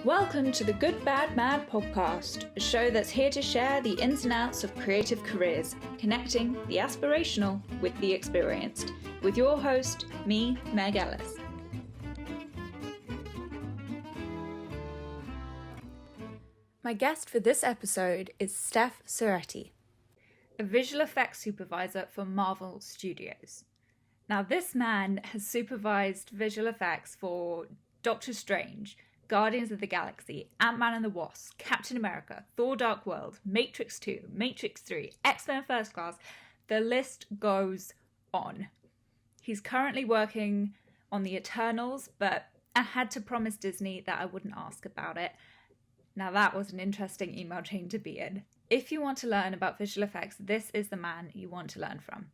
Welcome to the Good Bad Mad podcast, a show that's here to share the ins and outs of creative careers, connecting the aspirational with the experienced, with your host, me, Meg Elys. My guest for this episode is Stephane Ceretti, a visual effects supervisor for Marvel Studios. Now, this man has supervised visual effects for Doctor Strange, Guardians of the Galaxy, Ant-Man and the Wasp, Captain America, Thor Dark World, Matrix 2, Matrix 3, X-Men First Class. The list goes on. He's currently working on the Eternals, but I had to promise Disney that I wouldn't ask about it. Now that was an interesting email chain to be in. If you want to learn about visual effects, this is the man you want to learn from.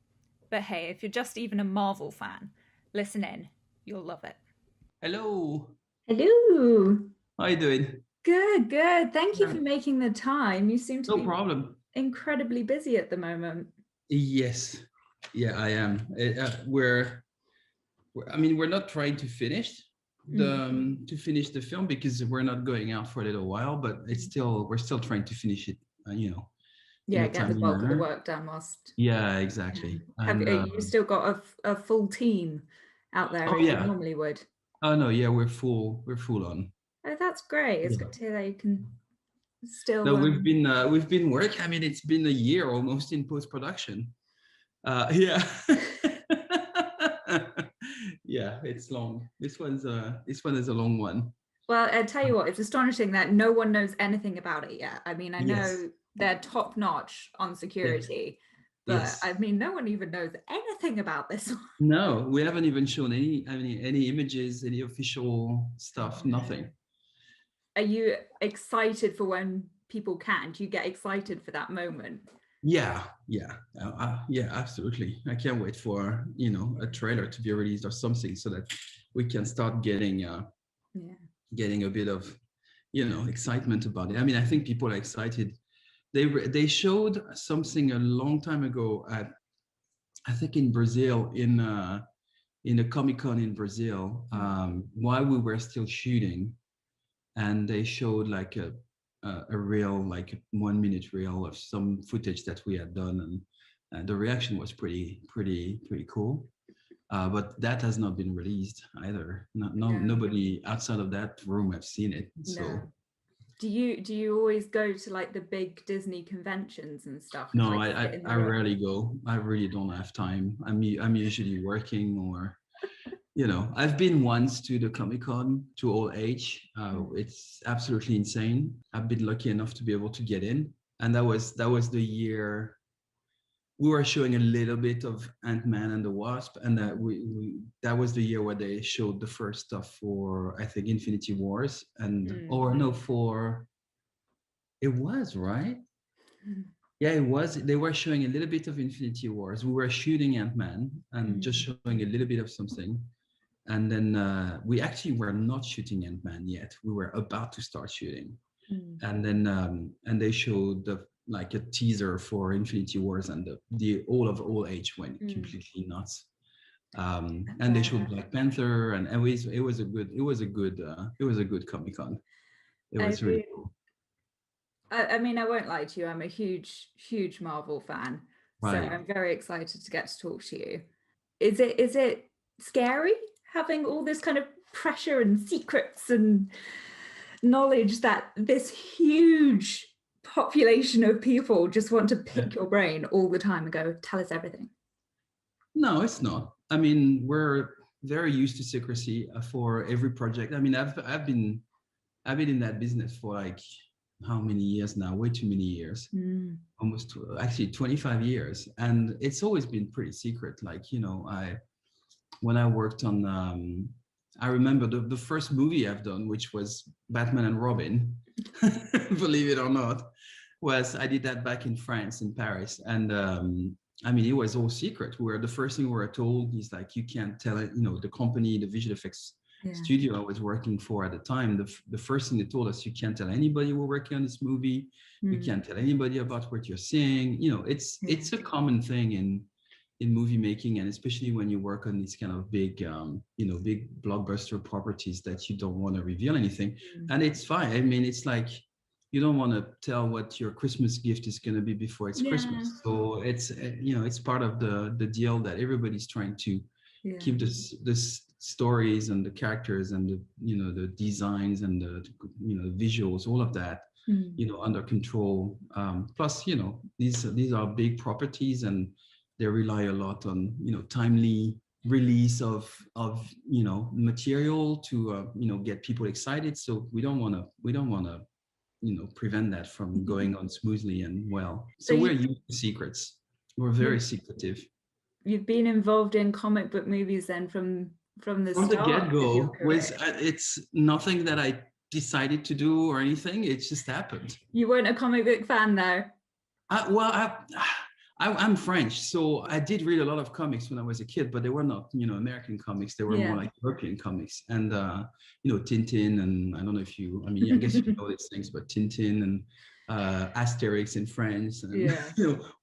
But hey, if you're just even a Marvel fan, listen in. You'll love it. Hello. Hello. How are you doing? Good. Thank you for making the time. You seem to be incredibly busy at the moment. Yes. Yeah, I am. We're not trying to finish the film because we're not going out for a little while, but we're still trying to finish it. Get the bulk of the work done whilst. Yeah, exactly. Have you still got a full team out there as you normally would? Oh no, yeah, we're full on. Oh, that's great. It's good to hear that you can still. No, we've been working. I mean, it's been a year almost in post-production. Yeah. Yeah, it's long. This one is a long one. Well, I tell you what, it's astonishing that no one knows anything about it yet. I mean, I know they're top notch on security. But I mean, no one even knows anything about this one. No, we haven't even shown any images, any official stuff, nothing. Are you excited for when people can? Do you get excited for that moment? Yeah, absolutely. I can't wait for a trailer to be released or something so that we can start getting a bit of excitement about it. I mean, I think people are excited. They showed something a long time ago at, I think in Brazil, in a Comic-Con in Brazil, while we were still shooting, and they showed like a reel, like a 1 minute reel of some footage that we had done, and the reaction was pretty cool. But that has not been released either. Nobody outside of that room have seen it. So. No. Do you always go to like the big Disney conventions and stuff? No, I rarely go. I really don't have time. I'm usually working, or I've been once to the Comic-Con to all age. It's absolutely insane. I've been lucky enough to be able to get in, and that was the year we were showing a little bit of Ant-Man and the Wasp, and that was the year where they showed the first stuff for, I think, Infinity Wars, it was, right? Yeah, it was. They were showing a little bit of Infinity Wars. We were shooting Ant-Man and just showing a little bit of something. And then we actually were not shooting Ant-Man yet. We were about to start shooting. And then and they showed like a teaser for Infinity Wars, and the all age went completely nuts. And they showed Black Panther, and it was a good Comic-Con. It was really cool. I mean, I won't lie to you. I'm a huge Marvel fan, so I'm very excited to get to talk to you. Is it scary having all this kind of pressure and secrets and knowledge that this huge population of people just want to pick your brain all the time and go, tell us everything? No, it's not. I mean, we're very used to secrecy for every project. I mean, I've been in that business for like how many years now? Way too many years. Almost actually 25 years, and it's always been pretty secret. Like when I worked on I remember the first movie I've done, which was Batman and Robin, believe it or not, I did that back in France, in Paris. And I mean, it was all secret. The first thing we were told is like, you can't tell it, the company, the visual effects studio I was working for at the time, the first thing they told us, you can't tell anybody we're working on this movie. You can't tell anybody about what you're seeing. It's a common thing in movie making, and especially when you work on these kind of big, big blockbuster properties that you don't want to reveal anything. And it's fine. I mean, it's like you don't want to tell what your Christmas gift is going to be before it's Christmas. So it's it's part of the deal that everybody's trying to keep this stories and the characters and the designs and the visuals, all of that under control. Plus, these are big properties, and they rely a lot on timely release of material to get people excited. So we don't want to prevent that from going on smoothly and well. So we're used to secrets. We're very secretive. You've been involved in comic book movies then from the start. The get-go. It's nothing that I decided to do or anything. It just happened. You weren't a comic book fan though? I'm French, so I did read a lot of comics when I was a kid, but they were not, American comics. They were more like European comics, and Tintin, and I don't know if I guess you know these things, but Tintin and Asterix in France, and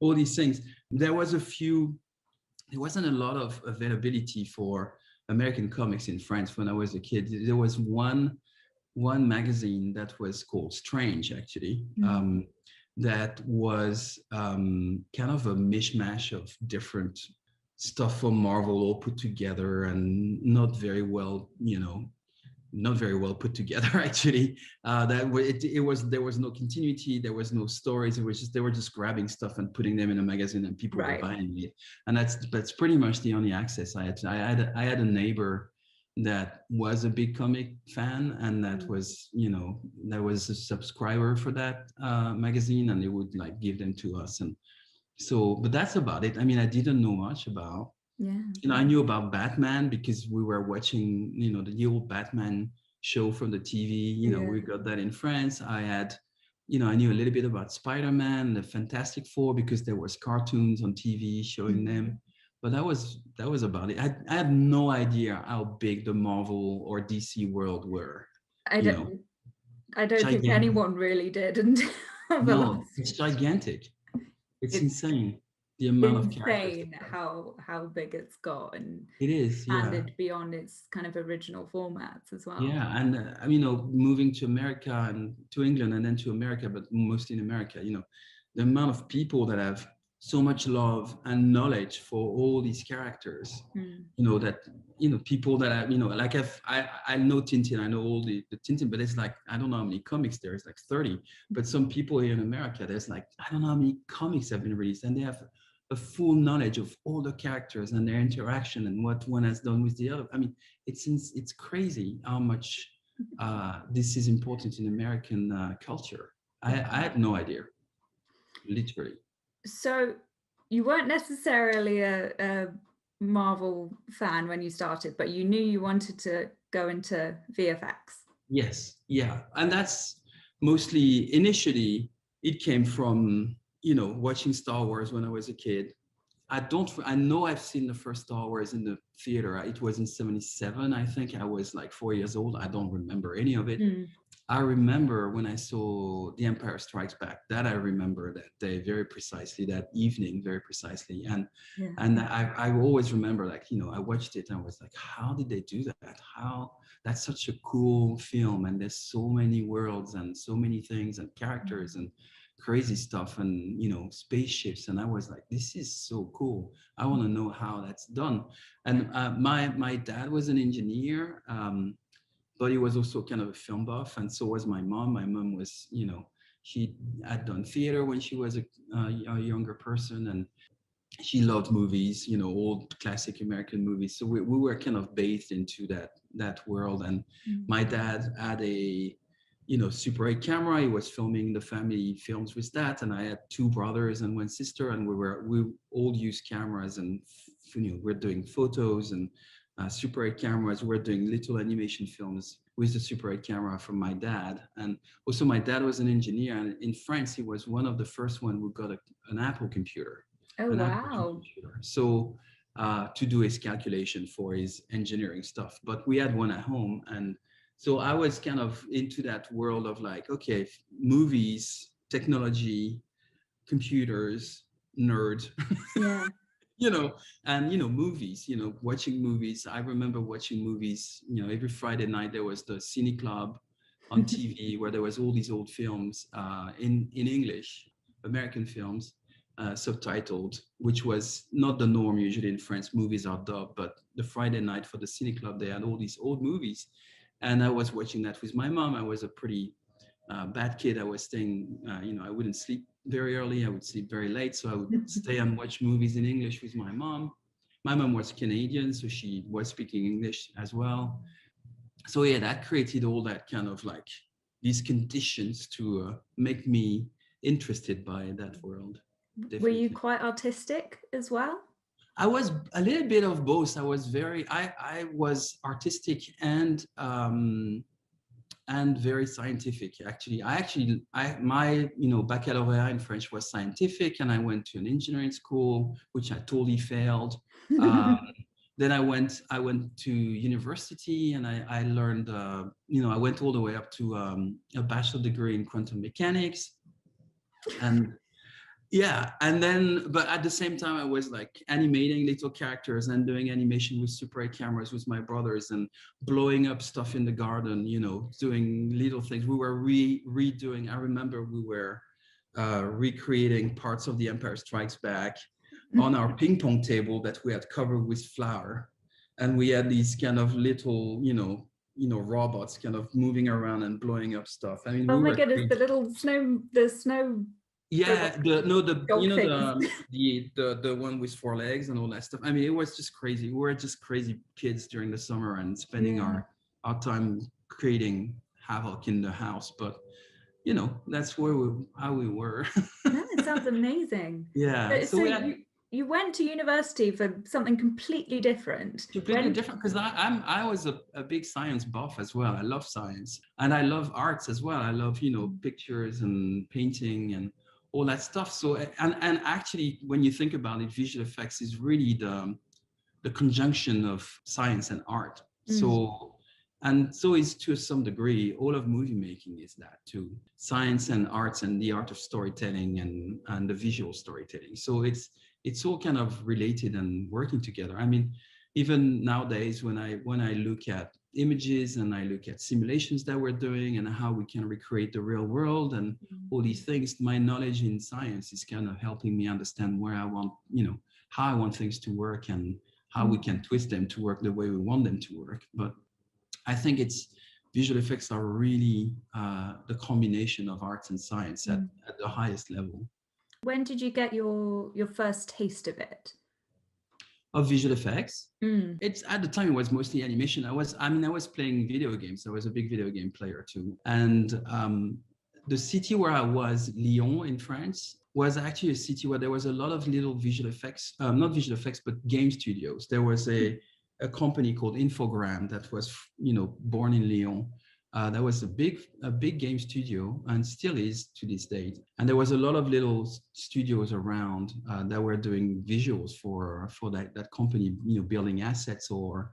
all these things. There wasn't a lot of availability for American comics in France when I was a kid. There was one magazine that was called Strange, actually. That was kind of a mishmash of different stuff from Marvel all put together, and not very well put together, actually. There was no continuity, there was no stories. It was just, they were just grabbing stuff and putting them in a magazine, and people were buying it. And that's pretty much the only access I had. I had a neighbor that was a big comic fan, and that was a subscriber for that magazine, and they would like give them to us. And so, but that's about it. I mean, I didn't know much about I knew about Batman because we were watching the old Batman show from the TV. We got that in France. I had I knew a little bit about Spider-Man, the Fantastic Four, because there was cartoons on TV showing them. But that was about it. I had no idea how big the Marvel or DC world were. I don't think anyone really did. No, it's gigantic. It's insane. The amount of characters. How big it's got, and it is expanded beyond its kind of original formats as well. Yeah, and moving to America and to England and then to America, but mostly in America, the amount of people that have so much love and knowledge for all these characters, people that I know Tintin, I know all the Tintin, but it's like, I don't know how many comics there is, like 30, but some people here in America, there's like, I don't know how many comics have been released, and they have a full knowledge of all the characters and their interaction and what one has done with the other. I mean, it's crazy how much this is important in American culture. I had no idea, literally. So you weren't necessarily a Marvel fan when you started, but you knew you wanted to go into VFX. Yes, yeah. And that's mostly, initially, it came from, watching Star Wars when I was a kid. I know I've seen the first Star Wars in the theater. It was in 1977, I think. I was like 4 years old. I don't remember any of it. I remember when I saw The Empire Strikes Back, that I remember that day very precisely, that evening very precisely. And I always remember, like, I watched it and I was like, how did they do that? That's such a cool film, and there's so many worlds and so many things and characters and crazy stuff and, spaceships. And I was like, this is so cool. I want to know how that's done. And my dad was an engineer, but he was also kind of a film buff, and so was my mom. My mom was, she had done theater when she was a younger person, and she loved movies, old classic American movies. So we were kind of bathed into that world. And my dad had a, Super 8 camera. He was filming the family films with that, and I had two brothers and one sister, and we all used cameras, and we're doing photos and Super 8 cameras. We're doing little animation films with the Super 8 camera from my dad. And also my dad was an engineer, and in France, he was one of the first one who got an Apple computer. Oh, wow. So to do his calculation for his engineering stuff. But we had one at home. And so I was kind of into that world of like, okay, movies, technology, computers, nerd. Yeah. And movies, watching movies. I remember watching movies, every Friday night there was the Cine Club on TV where there was all these old films in English, American films, subtitled, which was not the norm. Usually in France, movies are dubbed, but the Friday night for the Cine Club, they had all these old movies. And I was watching that with my mom. I was a pretty bad kid. I was staying, I wouldn't sleep very early. I would sleep very late. So I would stay and watch movies in English with my mom. My mom was Canadian, so she was speaking English as well. So yeah, that created all that kind of like these conditions to make me interested by that world. Definitely. Were you quite artistic as well? I was a little bit of both. I was artistic and very scientific. Actually, my baccalaureate in French was scientific, and I went to an engineering school, which I totally failed. Then I went to university, and I learned, I went all the way up to a bachelor degree in quantum mechanics, and yeah, and then, but at the same time, I was like animating little characters and doing animation with Super 8 cameras with my brothers and blowing up stuff in the garden, doing little things. We were redoing, I remember we were recreating parts of The Empire Strikes Back on our ping pong table that we had covered with flour. And we had these kind of little, robots kind of moving around and blowing up stuff. I mean, oh my goodness, the snow. Yeah, the one with 4 legs and all that stuff. I mean, it was just crazy. We were just crazy kids during the summer and spending our time creating havoc in the house. But that's how we were. No, it sounds amazing. Yeah. So you went to university for something completely different. Completely different, because I was a big science buff as well. I love science and I love arts as well. I love pictures and painting and all that stuff. So and actually, when you think about it, visual effects is really the conjunction of science and art. So is, to some degree, all of movie making is that too. Science and arts and the art of storytelling and the visual storytelling. So it's all kind of related and working together. I mean, even nowadays, when I look at images and I look at simulations that we're doing and how we can recreate the real world and all these things, my knowledge in science is kind of helping me understand where I want, how I want things to work and how we can twist them to work the way we want them to work. But I think visual effects are really the combination of arts and science at the highest level. When did you get your first taste of it? Of visual effects? It's, at the time, it was mostly animation. I was playing video games. I was a big video game player too. And the city where I was, Lyon in France, was actually a city where there was a lot of little visual effects, not visual effects, but game studios. There was a company called Infogram that was, born in Lyon. That was a big game studio and still is to this date. And there was a lot of little studios around that were doing visuals for that company, building assets or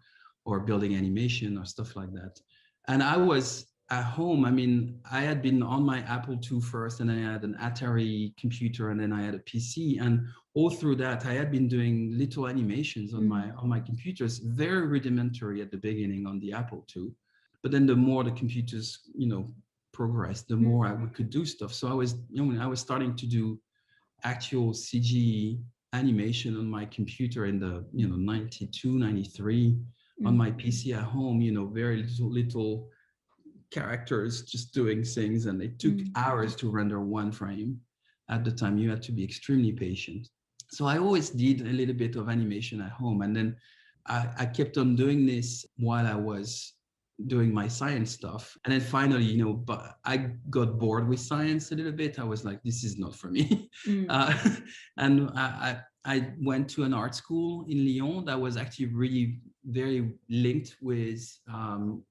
building animation or stuff like that. And I was at home. I mean, I had been on my Apple II first, and then I had an Atari computer, and then I had a PC. And all through that, I had been doing little animations on my computers, very rudimentary at the beginning on the Apple II. But then the more the computers, progressed, the more I could do stuff. So I was starting to do actual CG animation on my computer in the 92, 93 on my PC at home. Very little characters just doing things, and it took hours to render one frame. At the time, you had to be extremely patient. So I always did a little bit of animation at home, and then I kept on doing this while I was doing my science stuff. And then finally, but I got bored with science a little bit. I was like, this is not for me. And I went to an art school in Lyon that was actually really very linked with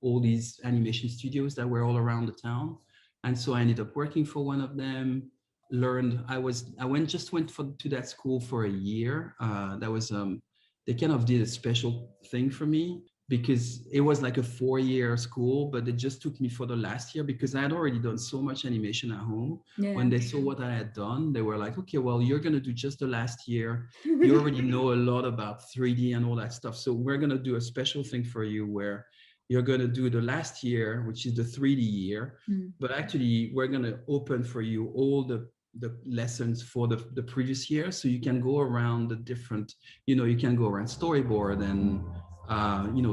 all these animation studios that were all around the town. And so I ended up working for one of them. I went to that school for a year. They kind of did a special thing for me. because it was like a 4-year school, but they just took me for the last year because I had already done so much animation at home. Yeah. When they saw what I had done, they were like, okay, well, you're going to do just the last year. You already know a lot about 3D and all that stuff. So we're going to do a special thing for you where you're going to do the last year, which is the 3D year. But actually, we're going to open for you all the lessons for the previous year. So you can go around the different, you can go around storyboard and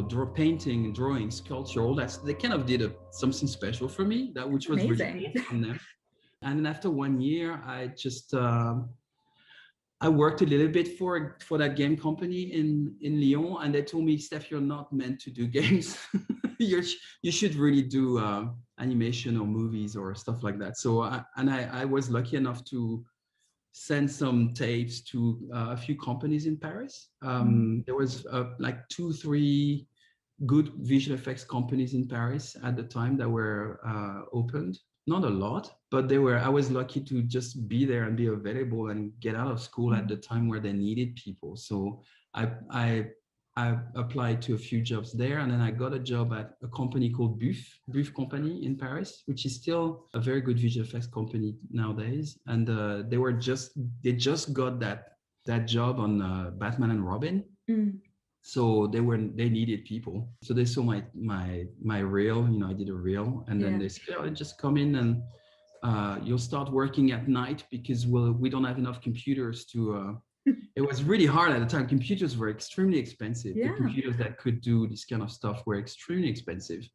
draw painting, drawing, sculpture, all that. They kind of did something special for me, which was amazing. really cool from them. And then after 1 year, I worked a little bit for that game company in Lyon, and they told me, Steph, you're not meant to do games. You should really do animation or movies or stuff like that. So I was lucky enough to send some tapes to a few companies in Paris. There was like 2-3 good visual effects companies in Paris at the time that were opened. Not a lot, but I was lucky to just be there and be available and get out of school at the time where they needed people. So I applied to a few jobs there, and then I got a job at a company called Buff Company in Paris, which is still a very good visual effects company nowadays. And they just got that job on Batman and Robin. So they needed people. So they saw my reel, I did a reel, and then they said, oh, just come in and you'll start working at night because we don't have enough computers to it was really hard at the time. Computers were extremely expensive. The computers that could do this kind of stuff were extremely expensive.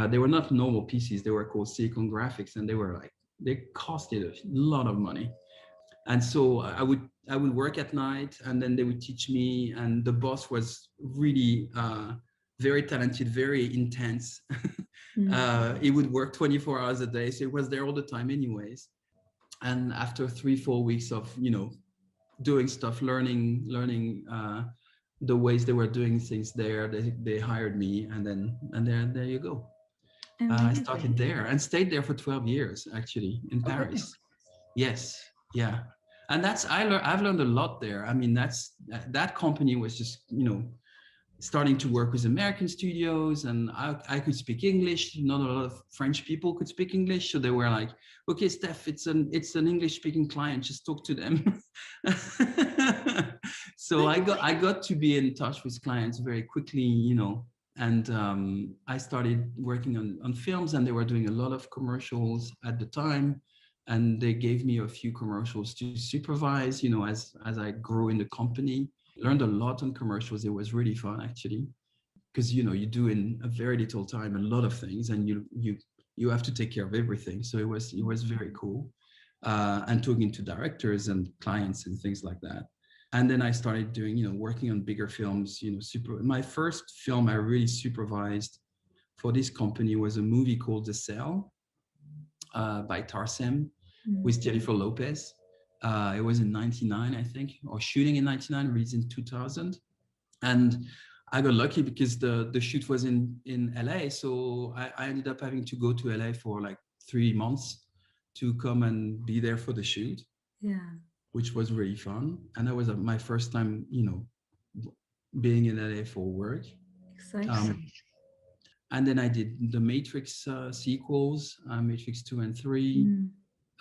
They were not normal PCs. They were called Silicon Graphics, and they costed a lot of money. And so I would work at night, and then they would teach me. And the boss was really very talented, very intense. He would work 24 hours a day, so he was there all the time, anyways. And after 3-4 weeks of doing stuff, learning the ways they were doing things there, they hired me, and there you go. I started there and stayed there for 12 years actually in Paris. Yes, yeah, and I've learned a lot there. I mean, that company was just starting to work with American studios, and I could speak English. Not a lot of French people could speak English, so they were like, "Okay, Steph, it's an English-speaking client. Just talk to them." So I got to be in touch with clients very quickly, and I started working on films, and they were doing a lot of commercials at the time, and they gave me a few commercials to supervise, as I grew in the company. Learned a lot on commercials. It was really fun actually, because you do in a very little time a lot of things, and you have to take care of everything. So it was very cool, and talking to directors and clients and things like that. And then I started doing working on bigger films. My first film I really supervised for this company was a movie called The Cell by Tarsem with Jennifer Lopez. It was in 99, I think, or shooting in 99, released in 2000. And I got lucky because the shoot was in LA. So I ended up having to go to LA for like 3 months to come and be there for the shoot. Yeah. Which was really fun. And that was my first time, being in LA for work. Exciting. And then I did the Matrix sequels, Matrix 2 and 3.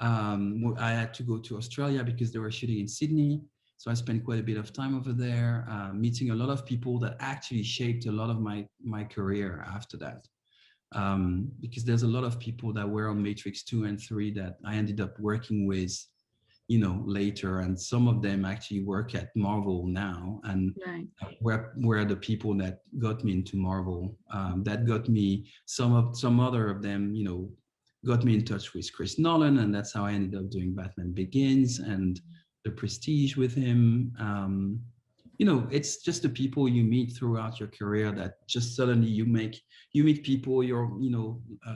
I had to go to Australia because they were shooting in Sydney. So I spent quite a bit of time over there, meeting a lot of people that actually shaped a lot of my career after that. Because there's a lot of people that were on Matrix 2 and 3 that I ended up working with, later. And some of them actually work at Marvel now, and were the people that got me into Marvel. That got me, some other of them, got me in touch with Chris Nolan, and that's how I ended up doing Batman Begins and The Prestige with him. It's just the people you meet throughout your career that just suddenly you meet people you're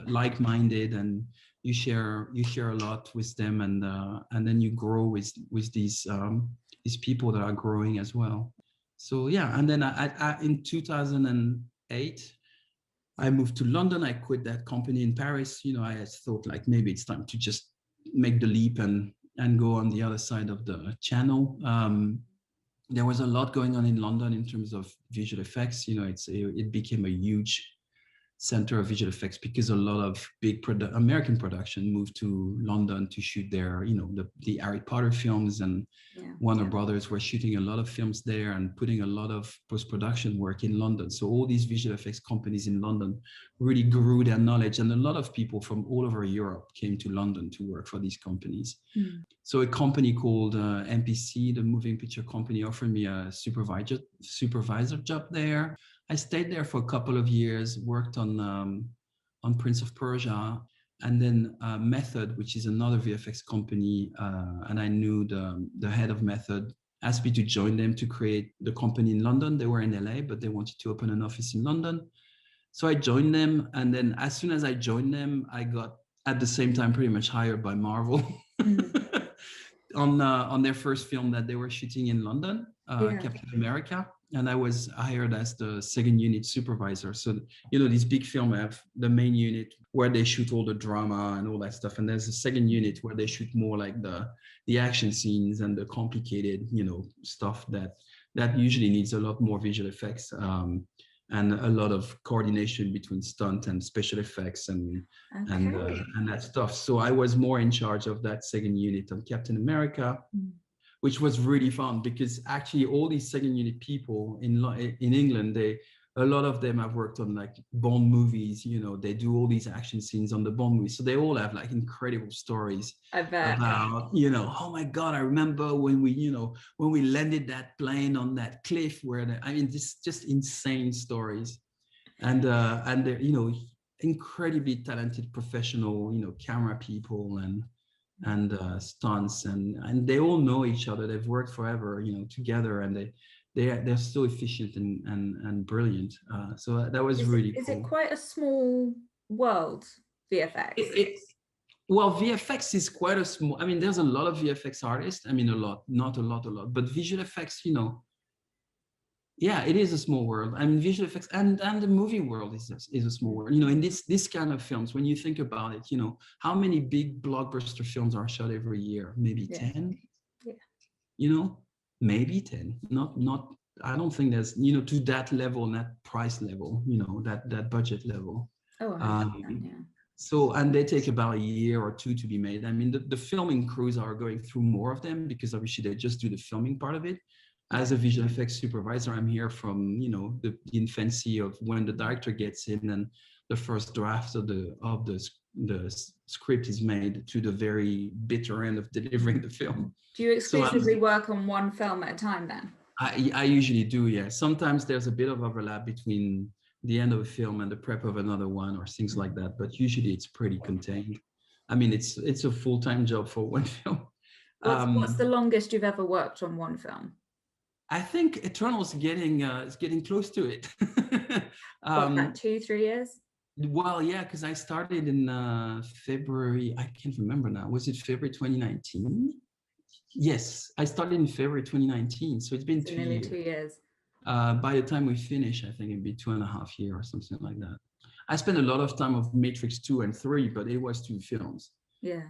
like-minded, and you share a lot with them, and then you grow with these people that are growing as well. So yeah, and then I in 2008 I moved to London. I quit that company in Paris. I thought like maybe it's time to just make the leap and go on the other side of the channel. there was a lot going on in London in terms of visual effects. It became a huge center of visual effects because a lot of big American production moved to London to shoot their, the Harry Potter films, and Warner Brothers were shooting a lot of films there and putting a lot of post-production work in London. So all these visual effects companies in London really grew their knowledge, and a lot of people from all over Europe came to London to work for these companies. So a company called MPC, the moving picture company, offered me a supervisor job there. I stayed there for a couple of years, worked on Prince of Persia, and then Method, which is another VFX company, and I knew the head of Method, asked me to join them to create the company in London. They were in LA, but they wanted to open an office in London. So I joined them, and then as soon as I joined them, I got at the same time pretty much hired by Marvel on their first film that they were shooting in London, Captain America. And I was hired as the second unit supervisor. So, these big films have the main unit where they shoot all the drama and all that stuff. And there's a second unit where they shoot more like the action scenes and the complicated, stuff that usually needs a lot more visual effects. And a lot of coordination between stunt and special effects and that stuff. So I was more in charge of that second unit on Captain America, which was really fun because actually all these second unit people in England, a lot of them have worked on like Bond movies. They do all these action scenes on the Bond movies, so they all have like incredible stories about oh my god, I remember when we landed that plane on that cliff this just insane stories, and they're incredibly talented professional camera people and stunts, and they all know each other. They've worked forever together, and they're so efficient and brilliant. So that was really cool. Is it quite a small world, VFX? Well, VFX is quite a small, there's a lot of VFX artists. Not a lot, but visual effects, it is a small world. Visual effects and the movie world is a small world. In this kind of films, when you think about it, how many big blockbuster films are shot every year? Maybe 10. Maybe 10. Not. I don't think there's to that level, that price level, that budget level. So, and they take about a year or two to be made. The filming crews are going through more of them because obviously they just do the filming part of it. As a visual effects supervisor, I'm here from the infancy of when the director gets in and the first draft of the script is made to the very bitter end of delivering the film. Do you exclusively work on one film at a time then? I usually do, yeah. Sometimes there's a bit of overlap between the end of a film and the prep of another one or things like that, but usually it's pretty contained. It's a full-time job for one film. What's the longest you've ever worked on one film? I think Eternal's is getting close to it. About 2-3 years? Well, yeah, because I started in February. I can't remember now. Was it February 2019? Yes, I started in February 2019. So it's been nearly 2 years. By the time we finish, I think it'd be 2.5 years or something like that. I spent a lot of time of Matrix 2 and 3, but it was 2 films. Yeah.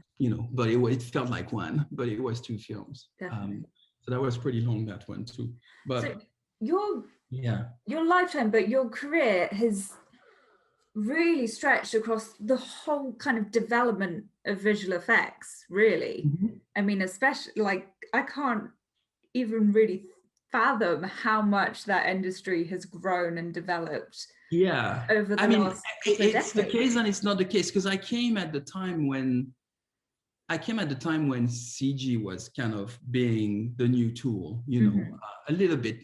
But it felt like one, but it was 2 films. Definitely. So that was pretty long, that one too. But so your lifetime, but your career has really stretched across the whole kind of development of visual effects, really. Especially I can't even really fathom how much that industry has grown and developed over the last couple of decades. It's the case and it's not the case, because I came at the time when CG was kind of being the new tool, a little bit,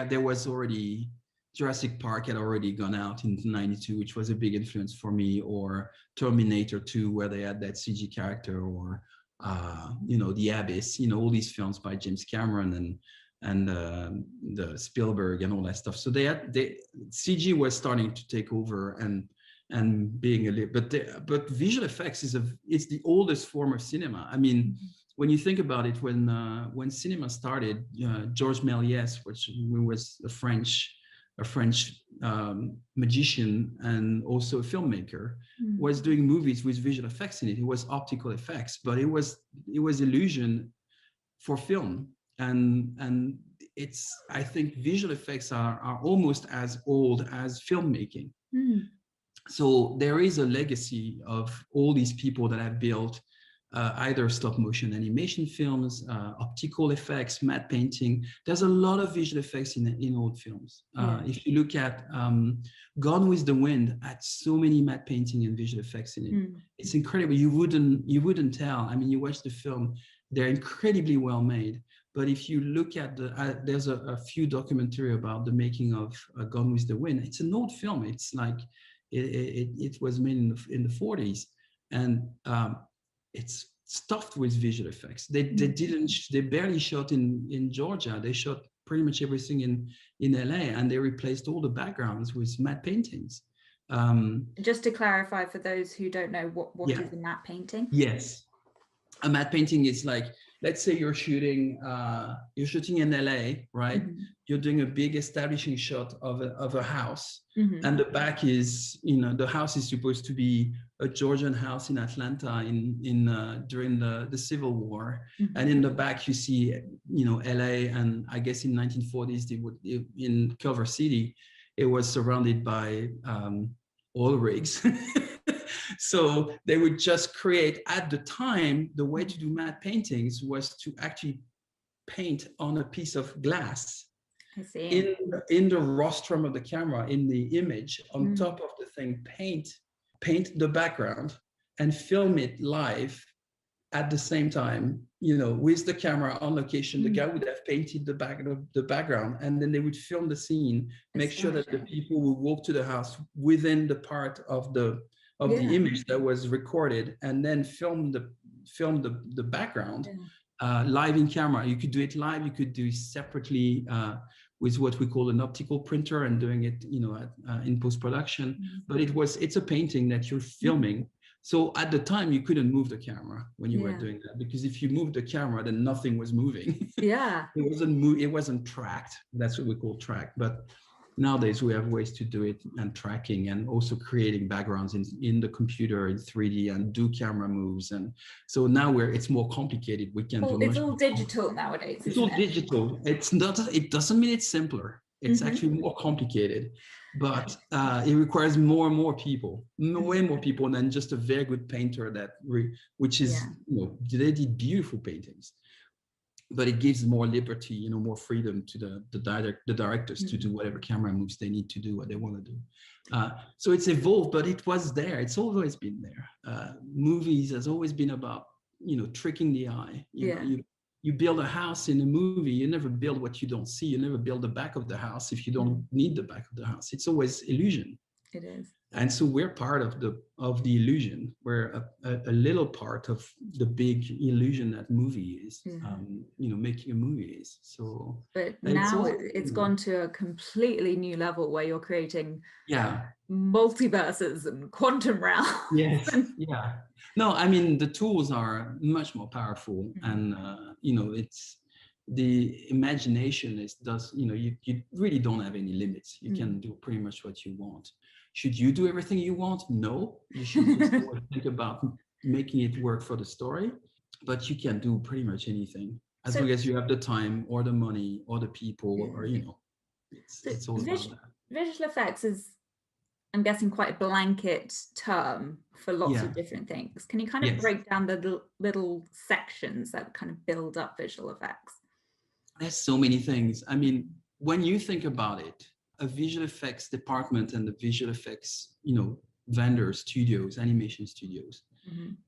there was already, Jurassic Park had already gone out in 92, which was a big influence for me, or Terminator 2, where they had that CG character, or, The Abyss, all these films by James Cameron and the Spielberg and all that stuff. So CG was starting to take over and being a little, but visual effects it's the oldest form of cinema. When you think about it, when cinema started, Georges Méliès, which was a French magician and also a filmmaker, was doing movies with visual effects in it. It was optical effects, but it was illusion for film, and I think visual effects are almost as old as filmmaking. So there is a legacy of all these people that have built either stop motion animation films, optical effects, matte painting. There's a lot of visual effects in old films. If you look at Gone with the Wind, had so many matte painting and visual effects in it. It's incredible. You wouldn't tell. I mean, you watch the film, they're incredibly well made. But if you look at there's a few documentary about the making of Gone with the Wind. It's an old film. It's like it was made in the 40s, and it's stuffed with visual effects. They barely shot in Georgia. They shot pretty much everything in LA, and they replaced all the backgrounds with matte paintings. Just to clarify for those who don't know, what is a matte painting? Yes, a matte painting is like, let's say you're shooting in LA, right? You're doing a big establishing shot of a house, and the back is, the house is supposed to be a Georgian house in Atlanta during the Civil War, and in the back you see, LA, and I guess in 1940s in Culver City, it was surrounded by oil rigs. So they would just create, at the time, the way to do matte paintings was to actually paint on a piece of glass. I see. In the rostrum of the camera, in the image, on top of the thing, paint the background and film it live at the same time, with the camera on location. The guy would have painted the background, and then they would film the scene, make sure that the people would walk to the house within the part of the image that was recorded, and then film the background live in camera. You could do it live, you could do it separately with what we call an optical printer, and doing it in post-production. But it's a painting that you're filming. So at the time you couldn't move the camera when you were doing that, because if you moved the camera, then nothing was moving. It wasn't tracked. That's what we call tracked. But nowadays we have ways to do it, and tracking, and also creating backgrounds in the computer in 3D, and do camera moves. And so now it's more complicated. We can do it's all digital nowadays. It's all digital. It's not. It doesn't mean it's simpler. It's actually more complicated, but it requires more and more people, way more people than just a very good painter which is, they did beautiful paintings. But it gives more liberty, more freedom to the directors to do whatever camera moves they need to do, what they want to do. So it's evolved, but it was there. It's always been there. Movies has always been about, tricking the eye. You build a house in a movie, you never build what you don't see. You never build the back of the house if you don't need the back of the house. It's always illusion. It is. And so we're part of the illusion. We're a little part of the big illusion that movie is, making a movie is. So, but now it's gone to a completely new level where you're creating multiverses and quantum realms. Yes, No, I mean, the tools are much more powerful, and it's the imagination you really don't have any limits. You can do pretty much what you want. Should you do everything you want? No, you should just think about making it work for the story, but you can do pretty much anything as long as you have the time or the money or the people, or it's all about that. Visual effects is, I'm guessing, quite a blanket term for lots of different things. Can you kind of break down the little sections that kind of build up visual effects? There's so many things. I mean, when you think about it, a visual effects department and the visual effects, vendors, studios, animation studios,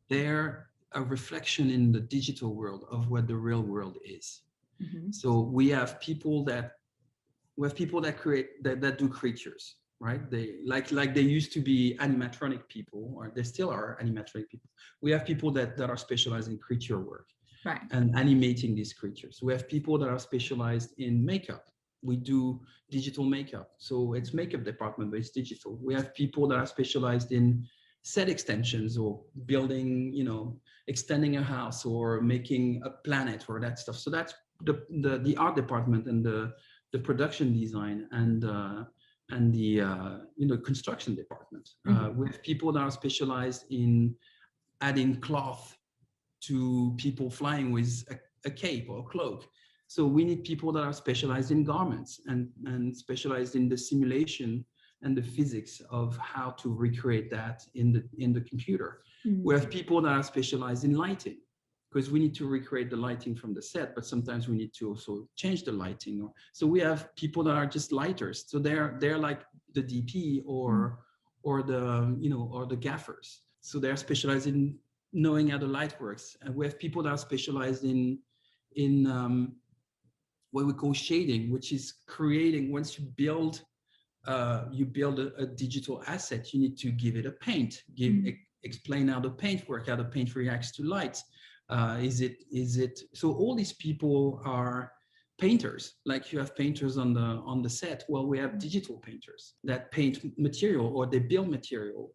they're a reflection in the digital world of what the real world is. So we have people that create, that do creatures, right? They like they used to be animatronic people, or they still are animatronic people. We have people that are specialized in creature work, right, and animating these creatures. We have people that are specialized in makeup. We do digital makeup, so it's makeup department, but it's digital. We have people that are specialized in set extensions, or building, extending a house, or making a planet, or that stuff. So that's the art department, and the production design, and the construction department. We have people that are specialized in adding cloth to people flying with a cape or a cloak. So we need people that are specialized in garments and specialized in the simulation and the physics of how to recreate that in the computer. We have people that are specialized in lighting, because we need to recreate the lighting from the set, but sometimes we need to also change the lighting. So we have people that are just lighters. So they're like the DP or the gaffers. So they're specialized in knowing how the light works. And we have people that are specialized in what we call shading, which is creating, once you build a digital asset, you need to give it a paint, explain how the paint works, how the paint reacts to light. Is it so all these people are painters, like you have painters on the set. Well, we have digital painters that paint material or they build material.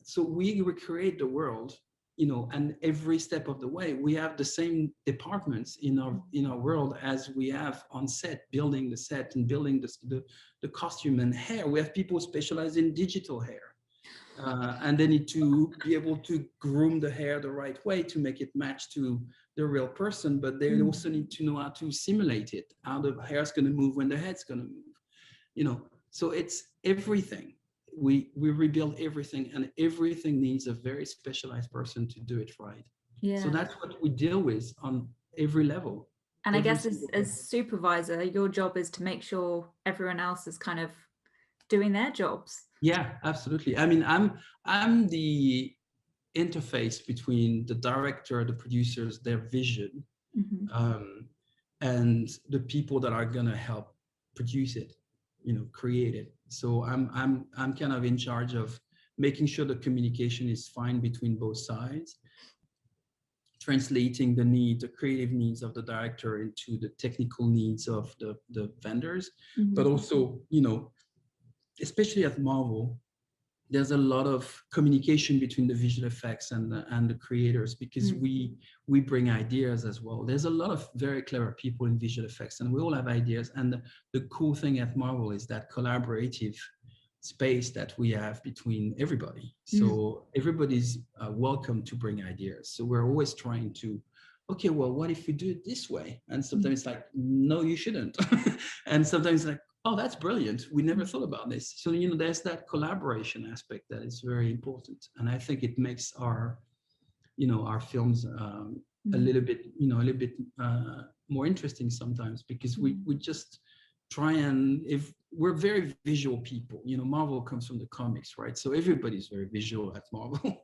So we recreate the world, and every step of the way we have the same departments in our world as we have on set, building the set and building the costume and hair. We have people specialized in digital hair. And they need to be able to groom the hair the right way to make it match to the real person, but they also need to know how to simulate it, how the hair is going to move when the head's going to move, so it's everything. We rebuild everything, and everything needs a very specialized person to do it right. Yeah. So that's what we deal with on every level. And I guess as supervisor, your job is to make sure everyone else is kind of doing their jobs. Yeah, absolutely. I mean, I'm the interface between the director, the producers, their vision, and the people that are gonna help produce it, create it. So I'm kind of in charge of making sure the communication is fine between both sides, translating the creative needs of the director into the technical needs of the vendors, but also, especially at Marvel, there's a lot of communication between the visual effects and the creators, because we bring ideas as well. There's a lot of very clever people in visual effects, and we all have ideas. And the cool thing at Marvel is that collaborative space that we have between everybody. So everybody's welcome to bring ideas. So we're always trying to, okay, well, what if we do it this way? And sometimes it's like, no, you shouldn't. And sometimes like, oh, that's brilliant. We never thought about this. So, there's that collaboration aspect that is very important. And I think it makes our films a little bit more interesting sometimes, because we just try and, if we're very visual people, Marvel comes from the comics, right? So everybody's very visual at Marvel.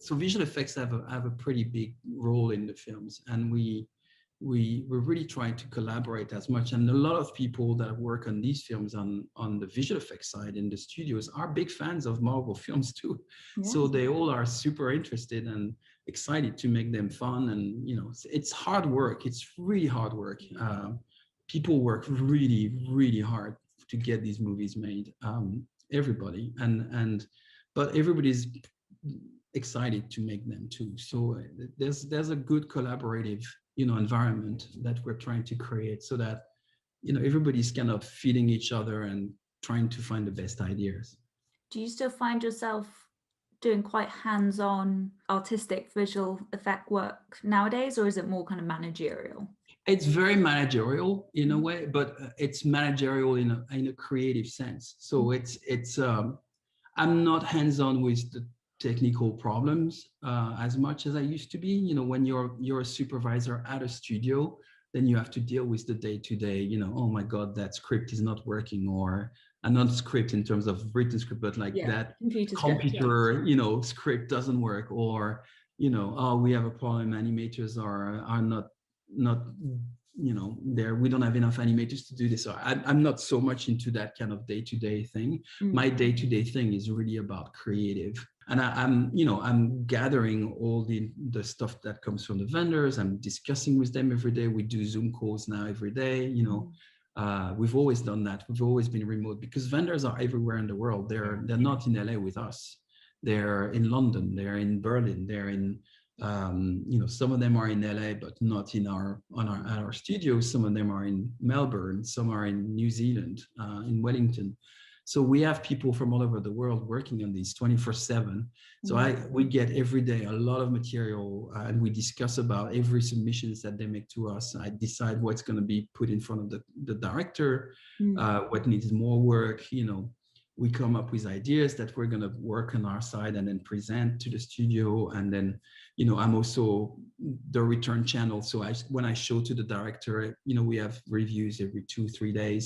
So visual effects have a pretty big role in the films, and we're really trying to collaborate as much. And a lot of people that work on these films on the visual effects side in the studios are big fans of Marvel films too. Yeah. So they all are super interested and excited to make them fun. And, it's hard work. It's really hard work. People work really, really hard to get these movies made. Everybody. But everybody's excited to make them too. So there's a good collaborative environment that we're trying to create, so that everybody's kind of feeding each other and trying to find the best ideas. Do you still find yourself doing quite hands-on artistic visual effect work nowadays, or is it more kind of managerial? It's very managerial in a way, but it's managerial in a creative sense. So it's I'm not hands-on with the technical problems as much as I used to be. When you're a supervisor at a studio, then you have to deal with the day-to-day, oh my God, that script is not working, or not script in terms of written script, but like that computer script doesn't work, or oh, we have a problem, animators are not there, we don't have enough animators to do this. So I'm not so much into that kind of day-to-day thing. My day-to-day thing is really about creative. And I'm gathering all the stuff that comes from the vendors. I'm discussing with them every day. We do Zoom calls now every day. We've always done that. We've always been remote, because vendors are everywhere in the world. They're not in LA with us. They're in London. They're in Berlin. They're in some of them are in LA, but not at our studios. Some of them are in Melbourne. Some are in New Zealand, in Wellington. So we have people from all over the world working on these 24/7. So we get every day a lot of material, and we discuss about every submissions that they make to us. I decide what's going to be put in front of the director, what needs more work. We come up with ideas that we're going to work on our side and then present to the studio. And then, I'm also the return channel. So when I show to the director, we have reviews every 2-3 days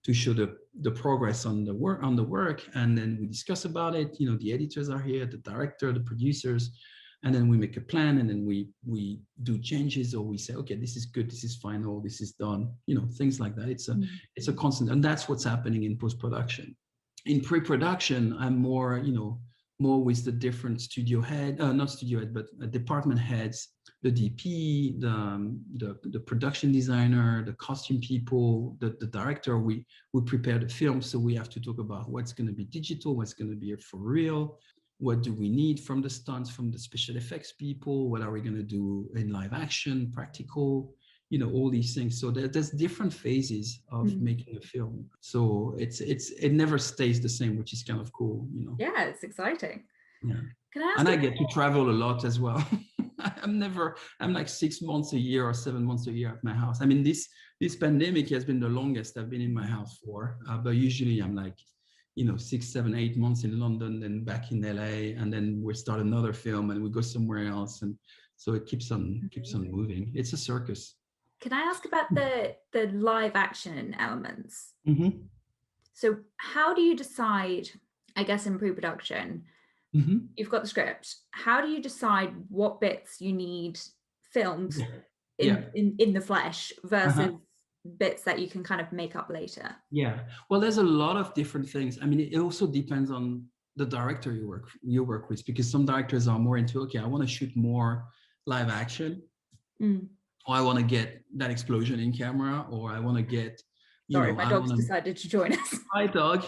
to show the progress on the work. And then we discuss about it. The editors are here, the director, the producers, and then we make a plan, and then we do changes, or we say, okay, this is good, this is final, this is done, things like that. It's a constant, and that's what's happening in post-production. In pre-production, I'm more with the different studio head, not studio head, but department heads, the DP, the production designer, the costume people, the director. We prepare the film, so we have to talk about what's going to be digital, what's going to be for real, what do we need from the stunts, from the special effects people, what are we going to do in live action, practical, all these things. So there's different phases of making a film. So it never stays the same, which is kind of cool, Yeah, it's exciting. Yeah. Can I ask and I get to travel a lot as well. I'm like 6 months a year or 7 months a year at my house. I mean, this pandemic has been the longest I've been in my house for, but usually I'm like, 6, 7, 8 months in London, then back in LA, and then we start another film and we go somewhere else. And so it keeps on moving. It's a circus. Can I ask about the live action elements? Mm-hmm. So how do you decide, I guess in pre-production, you've got the script. How do you decide what bits you need filmed in the flesh versus bits that you can kind of make up later? Yeah, well, there's a lot of different things. I mean, it also depends on the director you work with, because some directors are more into, okay, I want to shoot more live action. Or I want to get that explosion in camera, or I want to get, Sorry, my dog's decided to join us. Hi, dog.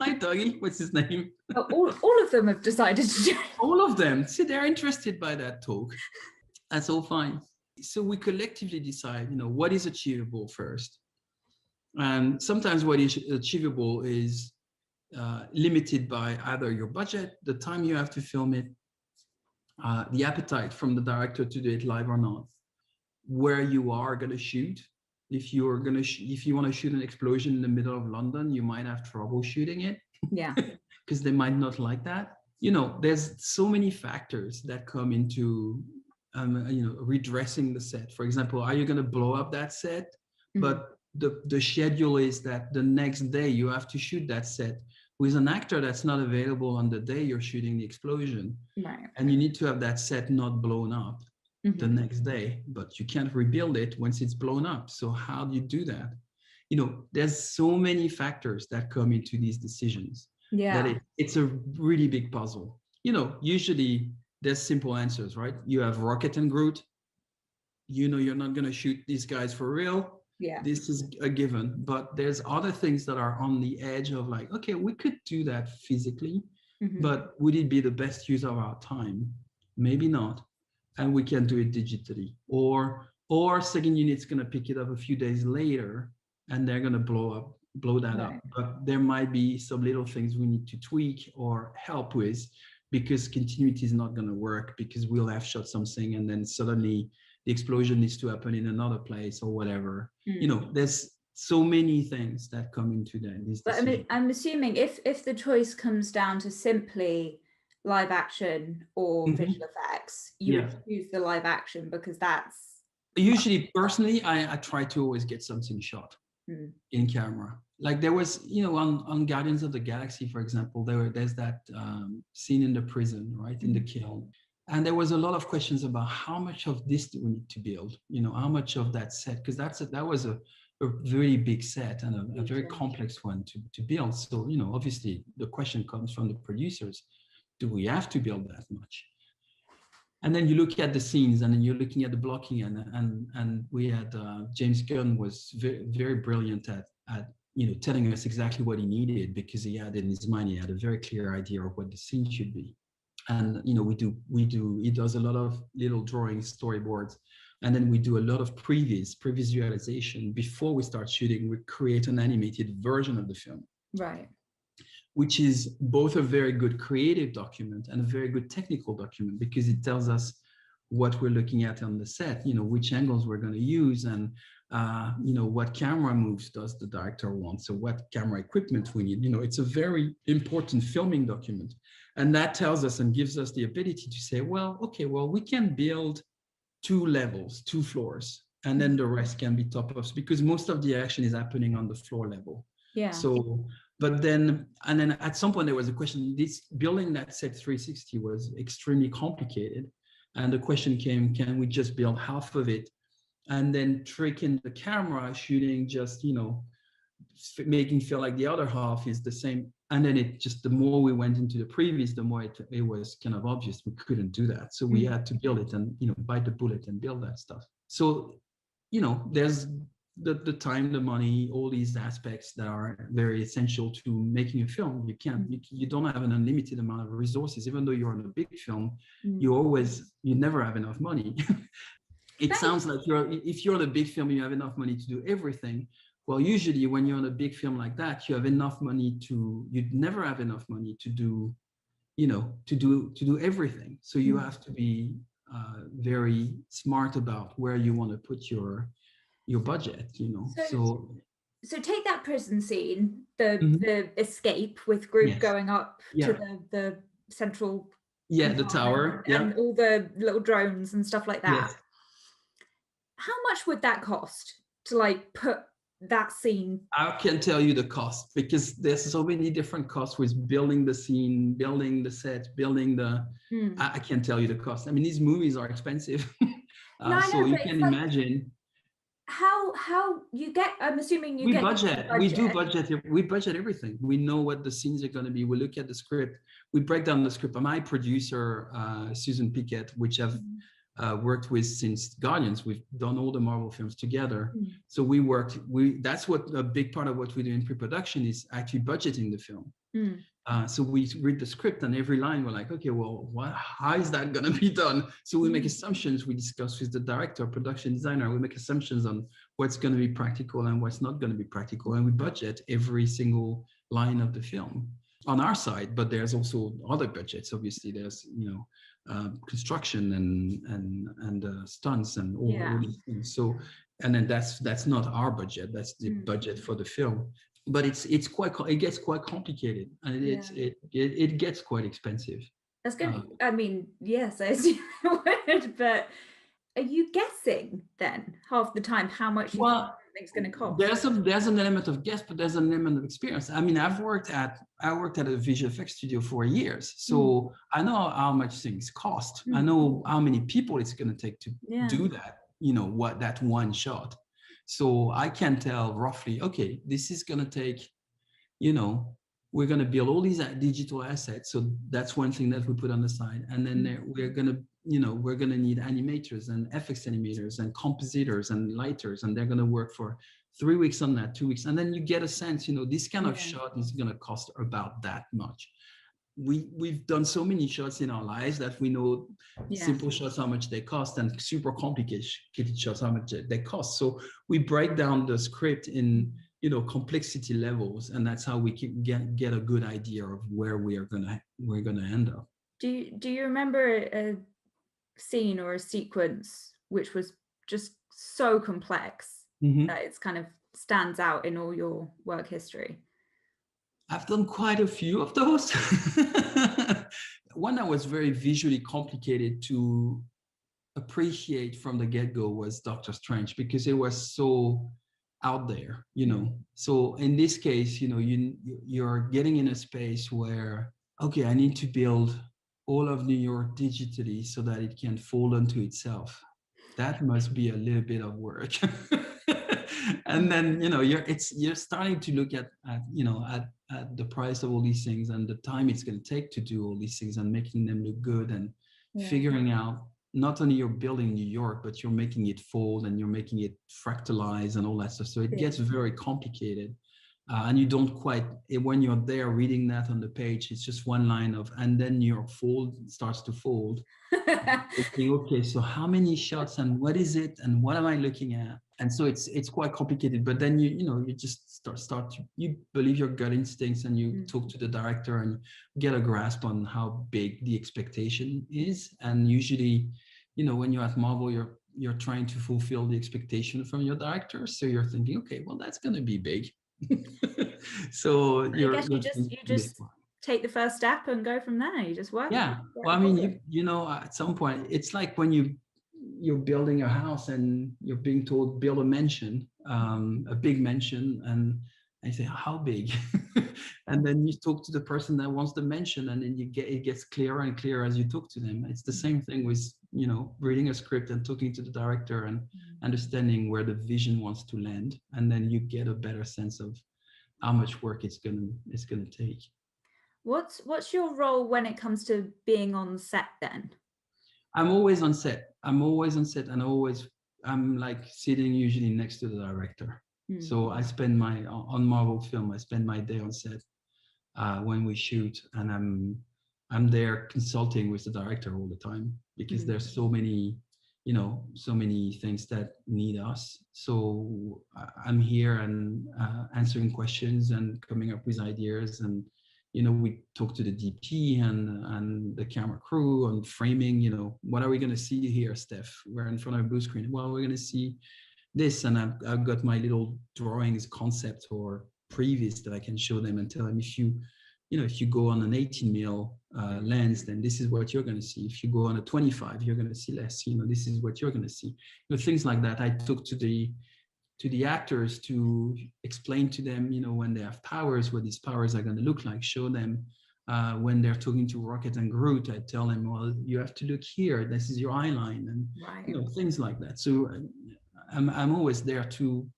Hi, doggy. What's his name? All of them have decided to join. All of them. See, they're interested by that talk. That's all fine. So we collectively decide, what is achievable first. And sometimes what is achievable is limited by either your budget, the time you have to film it, the appetite from the director to do it live or not, where you are going to shoot. If you want to shoot an explosion in the middle of London, you might have trouble shooting it. Yeah. Because they might not like that. There's so many factors that come into, redressing the set. For example, are you going to blow up that set? But the schedule is that the next day you have to shoot that set with an actor that's not available on the day you're shooting the explosion. Right. And you need to have that set not blown up the next day, but you can't rebuild it once it's blown up. So how do you do that? There's so many factors that come into these decisions. Yeah. That it's a really big puzzle. Usually there's simple answers, right? You have Rocket and Groot. You're not going to shoot these guys for real. Yeah. This is a given. But there's other things that are on the edge of like, okay, we could do that physically, but would it be the best use of our time? Maybe not. And we can do it digitally. Or second unit's going to pick it up a few days later and they're going to blow that up. But there might be some little things we need to tweak or help with, because continuity is not going to work, because we'll have shot something and then suddenly the explosion needs to happen in another place or whatever. There's so many things that come into that. But I'm assuming if the choice comes down to simply live action or visual effects, you would choose the live action, because that's usually, personally, I try to always get something shot in camera. Like there was, on Guardians of the Galaxy, for example, there's that scene in the prison, right, in the kiln. And there was a lot of questions about how much of this do we need to build, how much of that set, because that was a very big set and a very complex one to build. So, obviously the question comes from the producers, do we have to build that much? And then you look at the scenes, and then you're looking at the blocking, and we had James Gunn was very, very brilliant at telling us exactly what he needed, because he had in his mind, he had a very clear idea of what the scene should be. And he does a lot of little drawings, storyboards, and then we do a lot of pre-visualization before we start shooting. We create an animated version of the film. Right. which is both a very good creative document and a very good technical document, because it tells us what we're looking at on the set, which angles we're going to use, and what camera moves does the director want, so what camera equipment we need. It's a very important filming document, and that tells us and gives us the ability to say, well, okay, well, we can build 2 levels, 2 floors, and then the rest can be top-ups, because most of the action is happening on the floor level. Yeah. So, but then at some point there was a question, this building that set 360 was extremely complicated. And the question came, can we just build half of it and then trick in the camera, shooting just, making feel like the other half is the same. And then the more we went into the previews, the more it was kind of obvious we couldn't do that. So we had to build it and, bite the bullet and build that stuff. So, there's the time, the money, all these aspects that are very essential to making a film. You don't have an unlimited amount of resources. Even though you're on a big film, you never have enough money. It sounds like if you're on a big film, you have enough money to do everything. Well, usually when you're on a big film like that, you have enough money you'd never have enough money to do, to do everything. So you have to be very smart about where you want to put your budget, So take that prison scene, the escape with group going up to the central the tower, and all the little drones and stuff like that. How much would that cost to put that scene? I can tell you the cost, because there's so many different costs with building the scene, building the set, building the I can't tell you the cost. I mean, these movies are expensive. So you can imagine how you get. I'm assuming we budget. We do budget. We budget everything. We know what the scenes are going to be. We look at the script. We break down the script. My producer, Susan Pickett, which I've worked with since Guardians. We've done all the Marvel films together. So that's what a big part of what we do in pre-production is actually budgeting the film. So we read the script, and every line we're like, okay, well, how is that going to be done? So we make assumptions. We discuss with the director, production designer. We make assumptions on what's going to be practical and what's not going to be practical, and we budget every single line of the film on our side. But there's also other budgets. Obviously, there's construction and stunts and all these things. So, and then that's not our budget. That's the budget for the film. But it gets quite complicated, and it gets quite expensive. That's good. I mean, yes, I assume it would, but are you guessing then half the time how much you think it's going to cost? There's an element of guess, but there's an element of experience. I mean, I worked at a visual effects studio for years, so I know how much things cost. I know how many people it's going to take to do that. What that one shot. So I can tell roughly, okay, this is going to take, we're going to build all these digital assets. So that's one thing that we put on the side. And then we're going to need animators and FX animators and compositors and lighters, and they're going to work for 3 weeks on that, 2 weeks. And then you get a sense, this kind of shot is going to cost about that much. We've done so many shots in our lives that we know simple shots how much they cost, and super complicated shots how much they cost. So we break down the script in complexity levels, and that's how we can get a good idea of where we're gonna end up. Do you remember a scene or a sequence which was just so complex that it's kind of stands out in all your work history? I've done quite a few of those. One that was very visually complicated to appreciate from the get-go was Doctor Strange, because it was so out there, So in this case, you're getting in a space where, okay, I need to build all of New York digitally so that it can fold onto itself. That must be a little bit of work. And then you're starting to look at the price of all these things and the time it's going to take to do all these things and making them look good, and figuring out not only you're building New York, but you're making it fold and you're making it fractalize and all that stuff. So it gets very complicated. and you don't quite, when you're there reading that on the page, it's just one line of, and then your fold starts to fold. Thinking, okay, so how many shots and what is it and what am I looking at? And so it's quite complicated. But then you just you believe your gut instincts and you talk to the director and get a grasp on how big the expectation is. And usually, when you're at Marvel, you're trying to fulfill the expectation from your director. So you're thinking, okay, well, that's going to be big. So I guess you just take the first step and go from there. You just work. Yeah. Well, I mean, at some point, it's like when you're building a house and you're being told build a mansion, a big mansion, and I say how big, and then you talk to the person that wants the mansion, and then it gets clearer and clearer as you talk to them. It's the same thing with reading a script and talking to the director and understanding where the vision wants to land, and then you get a better sense of how much work it's gonna take. What's your role when it comes to being on set then? I'm always on set, and I'm like sitting usually next to the director. So I spend on Marvel film, I spend my day on set when we shoot, and I'm there consulting with the director all the time because there's so many things that need us. So I'm here and answering questions and coming up with ideas, and we talk to the DP and the camera crew on framing. What are we going to see here, Stef? We're in front of a blue screen. Well, we're going to see this, and I've got my little drawings, concept or previews that I can show them and tell them, if you go on an 18 mil lens, then this is what you're going to see. If you go on a 25, you're going to see less. This is what you're going to see. Things like that. I talk to the actors to explain to them, when they have powers, what these powers are going to look like. Show them when they're talking to Rocket and Groot. I tell them, well, you have to look here. This is your eye line, and things like that. So I'm always there to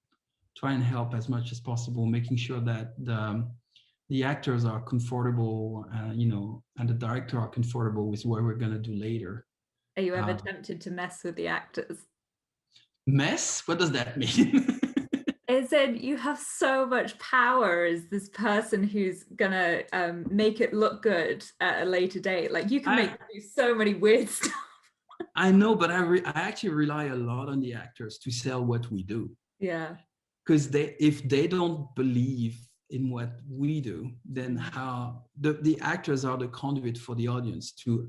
try and help as much as possible, making sure that the actors are comfortable, and the director are comfortable with what we're going to do later. Are you ever tempted to mess with the actors? Mess? What does that mean? As in, you have so much power as this person who's gonna make it look good at a later date. Like, you can make do so many weird stuff. I know, but I actually rely a lot on the actors to sell what we do. Yeah. Because if they don't believe in what we do, then how the actors are the conduit for the audience to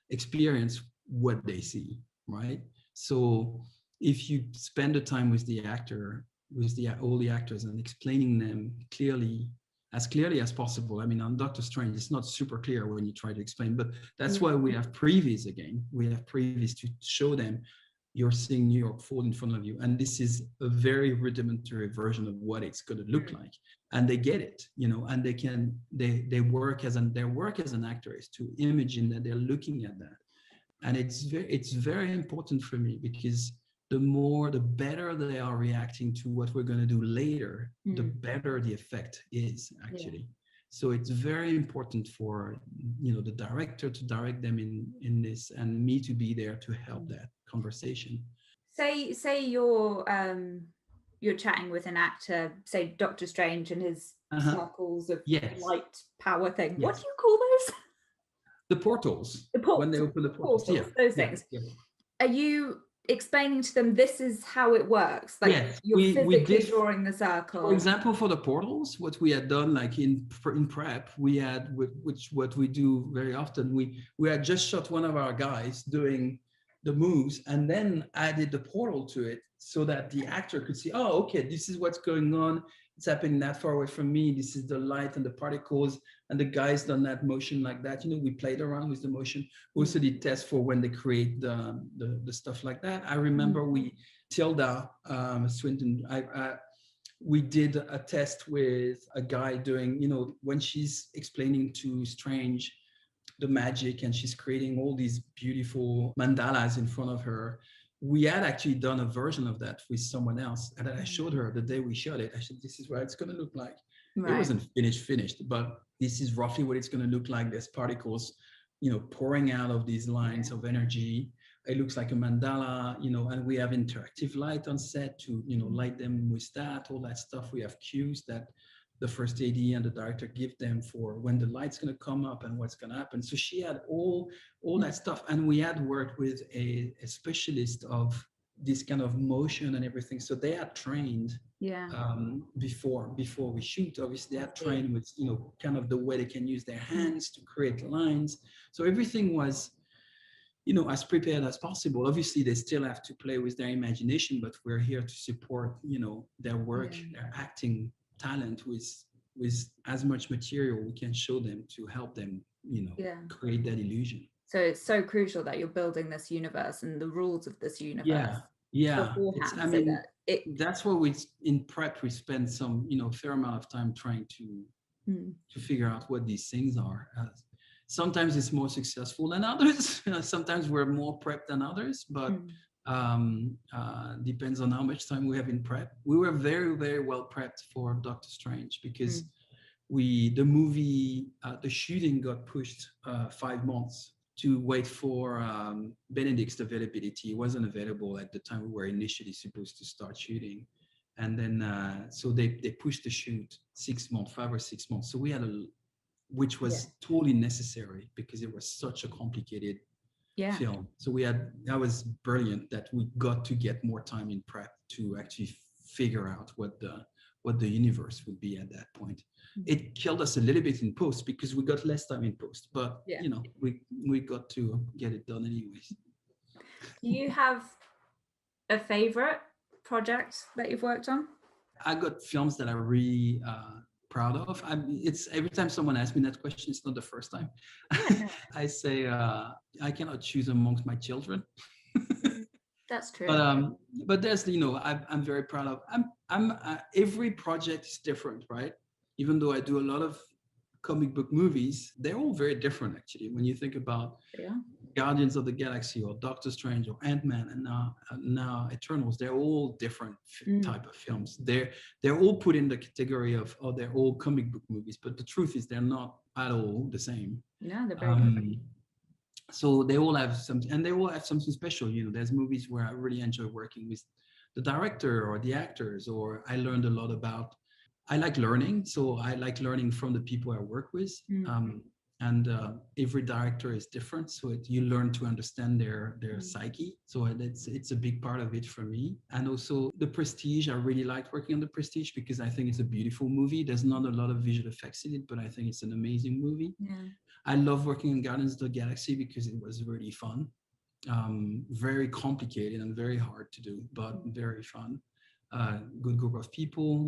experience what they see, right? So if you spend the time with the actor, all the actors, and explaining them as clearly as possible. I mean, on Doctor Strange, it's not super clear when you try to explain, but that's why we have previews again. We have previews to show them you're seeing New York fold in front of you, and this is a very rudimentary version of what it's going to look like, and they get it, and they work as an actor is to imagine that they're looking at that, and it's very important for me, because the better they are reacting to what we're going to do later, the better the effect is actually. So it's very important for the director to direct them in this, and me to be there to help that conversation. Say you're chatting with an actor, say Doctor Strange and his circles of light power thing. What do you call those? The portals. When they open the portals. Those things. Yeah. Are you explaining to them this is how it works? Like, you're physically drawing the circle. For example, for the portals, what we had done, like in prep, we had, what we do very often, we had just shot one of our guys doing the moves and then added the portal to it so that the actor could see, oh, okay, this is what's going on. It's happening that far away from me. This is the light and the particles, and the guy's done that motion like that. We played around with the motion. We also did tests for when they create the stuff like that. I remember Tilda Swinton, we did a test with a guy doing, when she's explaining to Strange the magic and she's creating all these beautiful mandalas in front of her. We had actually done a version of that with someone else, and I showed her the day we shot it. I said, this is what it's going to look like. Right. It wasn't finished, but this is roughly what it's going to look like. There's particles, pouring out of these lines of energy. It looks like a mandala, and we have interactive light on set to, light them with that, all that stuff. We have cues that the first AD and the director give them for when the light's going to come up and what's going to happen. So she had all that stuff, and we had worked with a specialist of this kind of motion and everything. So they had trained before we shoot. Obviously, they had trained with kind of the way they can use their hands to create lines. So everything was as prepared as possible. Obviously, they still have to play with their imagination, but we're here to support their work, their acting talent with as much material we can show them to help them create that illusion. So it's so crucial that you're building this universe and the rules of this universe beforehand. That's what in prep we spend some fair amount of time trying to figure out what these things are. Sometimes it's more successful than others. Sometimes we're more prepped than others, but depends on how much time we have in prep. We were very, very well prepped for Doctor Strange because the movie, the shooting got pushed 5 months to wait for Benedict's availability. He wasn't available at the time we were initially supposed to start shooting. And then, so they pushed the shoot 6 months, 5 or 6 months. So we had which was totally necessary because it was such a complicated film. So that was brilliant that we got to get more time in prep to actually figure out what the universe would be at that point. It killed us a little bit in post because we got less time in post, but we got to get it done anyways. Do you have a favorite project that you've worked on? I got films that I really proud of. It's every time someone asks me that question, it's not the first time. I say I cannot choose amongst my children. That's true. But there's I'm very proud of. Every project is different, right? Even though I do a lot of comic book movies, they're all very different actually. When you think about Guardians of the Galaxy or Doctor Strange or Ant-Man and now Eternals, they're all different type of films. They're all put in the category of they're all comic book movies, but the truth is they're not at all the same. No, they're very different. So they all have something, and they all have something special. There's movies where I really enjoy working with the director or the actors, or I learned a lot about. I like learning, so I like learning from the people I work with. And every director is different, so you learn to understand their psyche. So it's a big part of it for me. And also The Prestige, I really liked working on The Prestige because I think it's a beautiful movie. There's not a lot of visual effects in it, but I think it's an amazing movie. I love working on Guardians of the Galaxy because it was really fun. Very complicated and very hard to do, but very fun. Good group of people.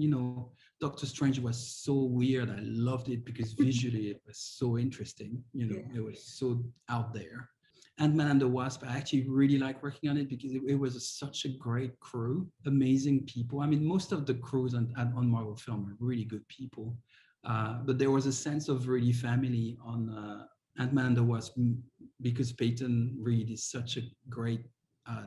Doctor Strange was so weird. I loved it because visually it was so interesting. It was so out there. Ant-Man and the Wasp, I actually really like working on it because it was such a great crew, amazing people. I mean, most of the crews on Marvel film are really good people, but there was a sense of really family on Ant-Man and the Wasp because Peyton Reed is such a great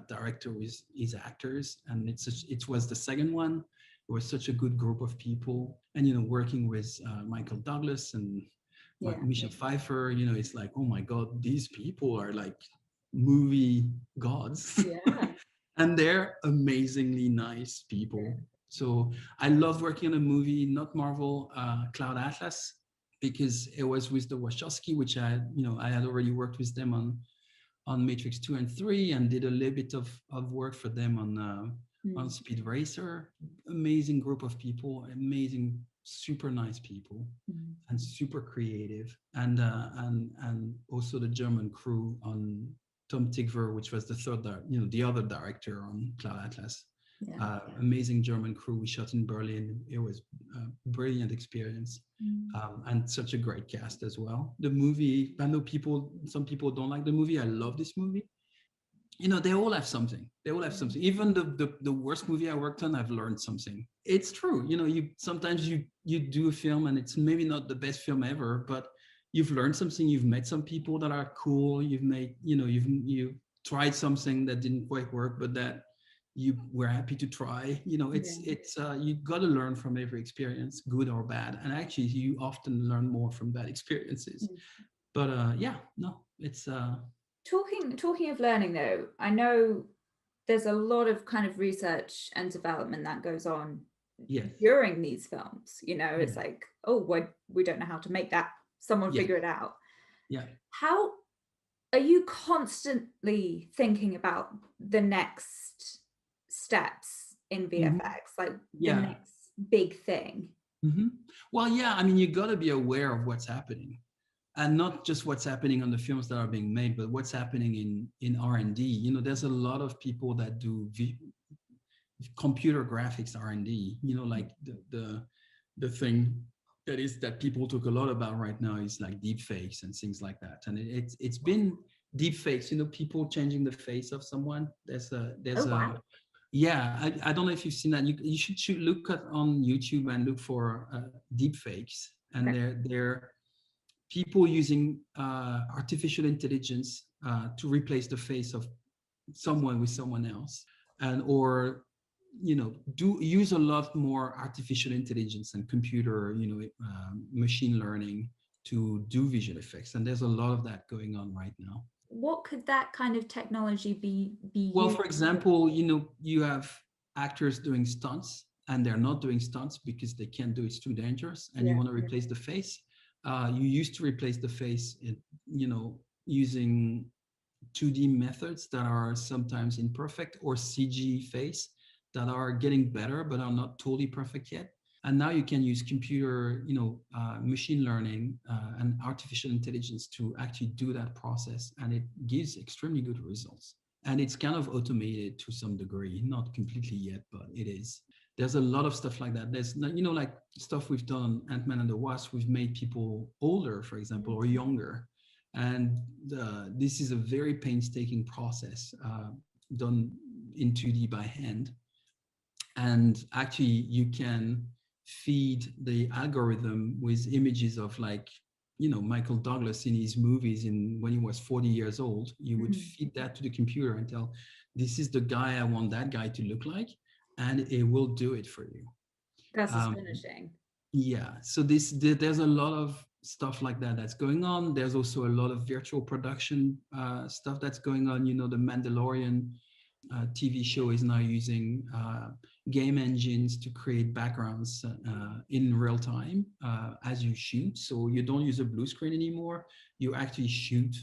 director with his actors, and it was the second one. It was such a good group of people, and working with Michael Douglas and Michelle Pfeiffer, it's like, oh my god, these people are like movie gods. And they're amazingly nice people. So I love working on a movie, not Marvel, Cloud Atlas, because it was with the Wachowski, which I had already worked with them on Matrix 2 and 3 and did a little bit of work for them on Speed Racer. Amazing group of people, amazing, super nice people, and super creative. And also the German crew on Tom Tykwer, which was the other director on Cloud Atlas. Amazing German crew. We shot in Berlin. It was a brilliant experience, and such a great cast as well. The movie, I know some people don't like the movie. I love this movie. They all have something. Even the worst movie I worked on, I've learned something. It's true. Sometimes you do a film and it's maybe not the best film ever, but you've learned something. You've met some people that are cool. You've made, you've tried something that didn't quite work, but that you were happy to try. It's you got to learn from every experience, good or bad. And actually, you often learn more from bad experiences. But it's. Talking of learning, though, I know there's a lot of kind of research and development that goes on Yes. during these films, you know, it's like, oh, we don't know how to make that, someone figure it out. Yeah. How are you constantly thinking about the next steps in VFX, like the next big thing? Well, yeah, I mean, you got to be aware of what's happening, and not just what's happening on the films that are being made, but what's happening in R&D. You know, there's a lot of people that do computer graphics R&D. You know, like the thing that people talk a lot about right now is like deep fakes and things like that. And it's been deep fakes. You know, people changing the face of someone. Wow. Yeah, I don't know if you've seen that. You should look at on YouTube and look for deep fakes, and they're people using artificial intelligence to replace the face of someone with someone else, and or use a lot more artificial intelligence and computer machine learning to do visual effects, and there's a lot of that going on right now. What could that kind of technology be well, for example, you have actors doing stunts and they're not doing stunts because they can't do it's too dangerous, and you want to replace the face. You used to replace the face using 2D methods that are sometimes imperfect, or CG face that are getting better but are not totally perfect yet. And now you can use computer, machine learning and artificial intelligence to actually do that process, and it gives extremely good results. And it's kind of automated to some degree, not completely yet, but it is. There's a lot of stuff like that. There's, like stuff we've done, Ant-Man and the Wasp, we've made people older, for example, or younger. And this is a very painstaking process done in 2D by hand. And actually, you can feed the algorithm with images of Michael Douglas in his movies when he was 40 years old. You would feed that to the computer and tell, this is the guy I want that guy to look like, and it will do it for you. That's astonishing. Yeah, so there's a lot of stuff like that that's going on. There's also a lot of virtual production stuff that's going on. The Mandalorian TV show is now using game engines to create backgrounds in real time as you shoot. So you don't use a blue screen anymore. You actually shoot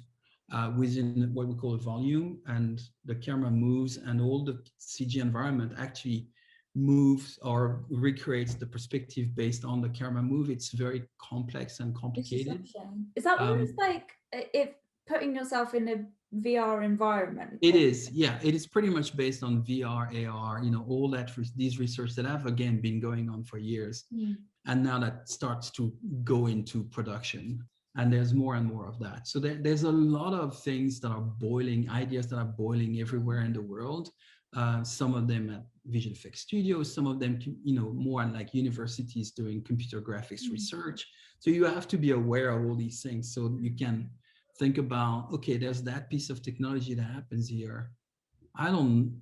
within what we call a volume, and the camera moves, and all the CG environment actually moves or recreates the perspective based on the camera move. It's very complex and complicated. Is that what it's like if putting yourself in a VR environment? It is, yeah. It is pretty much based on VR, AR, all that, these research that have, again, been going on for years. And now that starts to go into production. And there's more and more of that. So there's a lot of things that are boiling, ideas that are boiling everywhere in the world. Some of them at visual effects studios, some of them, more like universities doing computer graphics research. So you have to be aware of all these things so you can think about, okay, there's that piece of technology that happens here.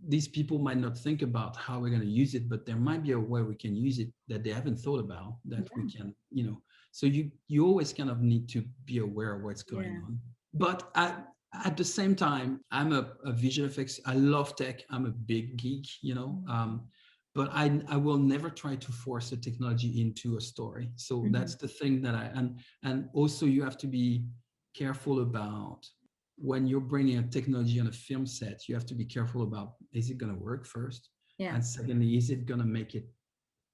These people might not think about how we're going to use it, but there might be a way we can use it that they haven't thought about, that we can, so you always kind of need to be aware of what's going on. But at the same time, I'm a visual effects. I love tech. I'm a big geek, but I will never try to force a technology into a story. So that's the thing that and also you have to be careful about when you're bringing a technology on a film set. You have to be careful about, is it going to work first? And secondly, is it going to make it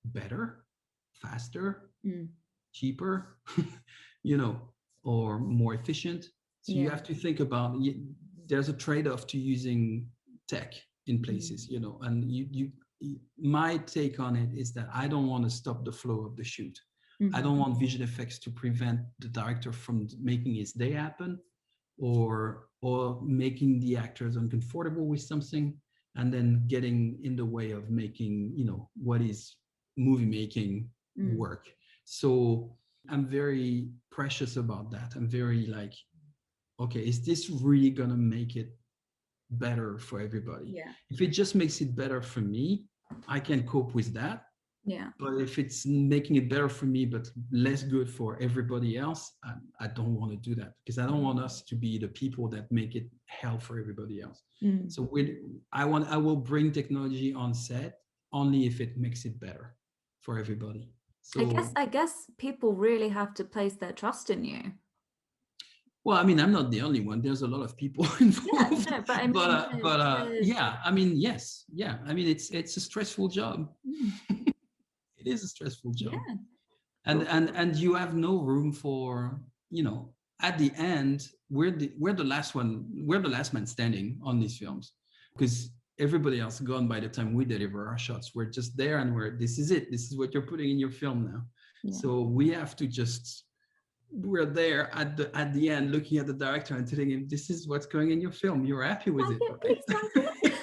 better, faster, cheaper, or more efficient? So you have to think about, there's a trade-off to using tech in places, and my take on it is that I don't want to stop the flow of the shoot. I don't want visual effects to prevent the director from making his day happen, or making the actors uncomfortable with something, and then getting in the way of making, what is movie making work. So I'm very precious about that. I'm very okay, is this really gonna make it better for everybody? If it just makes it better for me, I can cope with that. But if it's making it better for me but less good for everybody else, I don't want to do that, because I don't want us to be the people that make it hell for everybody else. So I will bring technology on set only if it makes it better. for everybody. So I guess people really have to place their trust in you. well, I mean, I'm not the only one. There's a lot of people involved. Yeah, no, but I mean, yeah, I mean, yes, yeah. I mean, it's a stressful job. It is a stressful job. Yeah. And you have no room for, you know, at the end, we're the last man standing on these films, because everybody else gone by the time we deliver our shots. We're just there, and this is it. This is what you're putting in your film now. Yeah. So we have to we're there at the end, looking at the director and telling him, this is what's going in your film. You're happy with it, right?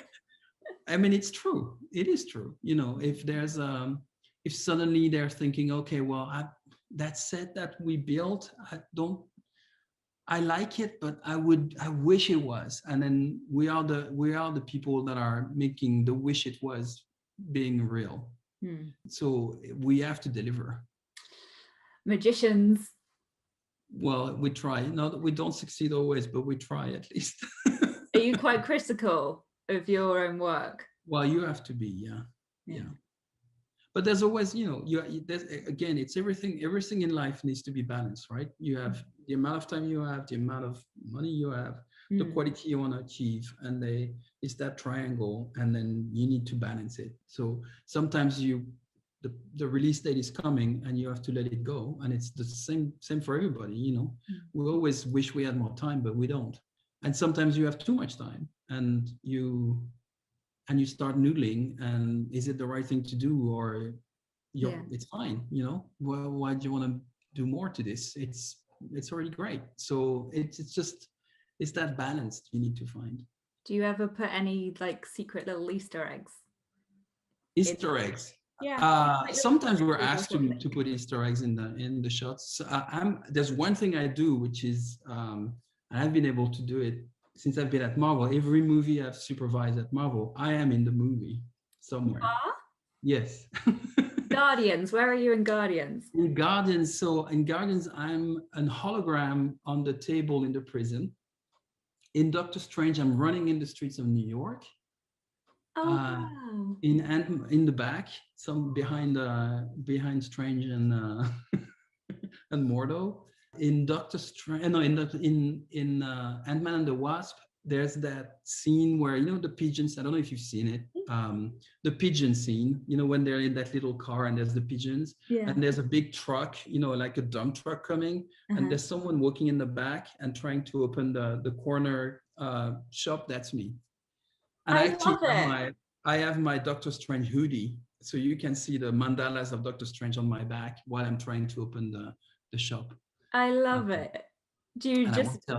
I mean, it's true. It is true. You know, if there's if suddenly they're thinking, okay, well, that set that we built, I like it, but I wish it was. And then we are the people that are making the wish it was being real. So we have to deliver. Magicians. Well, we try. No, we don't succeed always, but we try at least. Are you quite critical of your own work? Well, you have to be, yeah. But there's always, you know, again, it's everything in life needs to be balanced, right? You have the amount of time you have, the amount of money you have, the quality you want to achieve, and it's that triangle, and then you need to balance it. So sometimes the release date is coming and you have to let it go, and it's the same for everybody, you know. We always wish we had more time, but we don't. And sometimes you have too much time, and you start noodling, and is it the right thing to do, or it's fine, you know. Well, why do you want to do more to this? It's already great. So it's that balance you need to find. Do you ever put any like secret little Easter eggs? Easter eggs? Yeah. Sometimes we're asked to put Easter eggs in the shots. There's one thing I do, which is I've been able to do it since I've been at Marvel. Every movie I've supervised at Marvel, I am in the movie somewhere. Yes. Guardians, where are you in Guardians? In Guardians, I'm an hologram on the table in the prison. In Doctor Strange, I'm running in the streets of New York. Wow. In the back, some behind Strange and and Mordo. In Doctor Strange, no, in Ant-Man and the Wasp, there's that scene where, you know, the pigeons. I don't know if you've seen it. The pigeon scene, you know, when they're in that little car and there's the pigeons, and there's a big truck, you know, like a dump truck coming, and there's someone walking in the back and trying to open the corner shop. That's me. And I have my Doctor Strange hoodie, so you can see the mandalas of Doctor Strange on my back while I'm trying to open the shop. I love it. Do you just go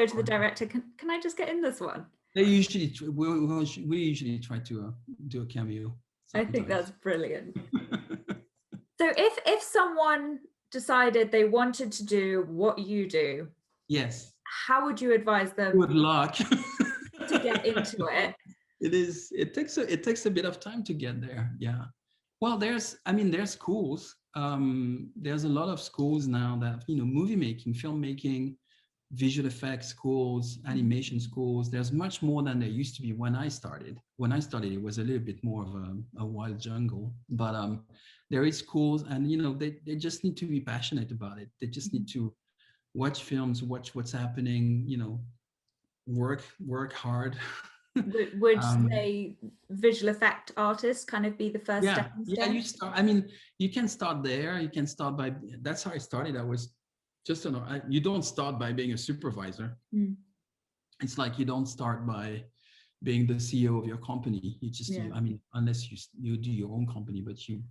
to the director? Can I just get in this one? They usually we usually try to do a cameo. Sometimes. I think that's brilliant. So if someone decided they wanted to do what you do, yes, how would you advise them? Good luck. To get into it. It takes a bit of time to get there. Yeah. Well, there's schools. There's a lot of schools now that, you know, movie making, filmmaking, visual effects schools, animation schools. There's much more than there used to be when I started. When I started, it was a little bit more of a wild jungle. But there is schools, and, you know, they just need to be passionate about it. They just need to watch films, watch what's happening, you know, work hard. Would say visual effect artists kind of be the first step? Yeah, you can start there. You can start by, that's how I started. I was just, you don't start by being a supervisor. It's like you don't start by being the CEO of your company. You just, unless you do your own company, but you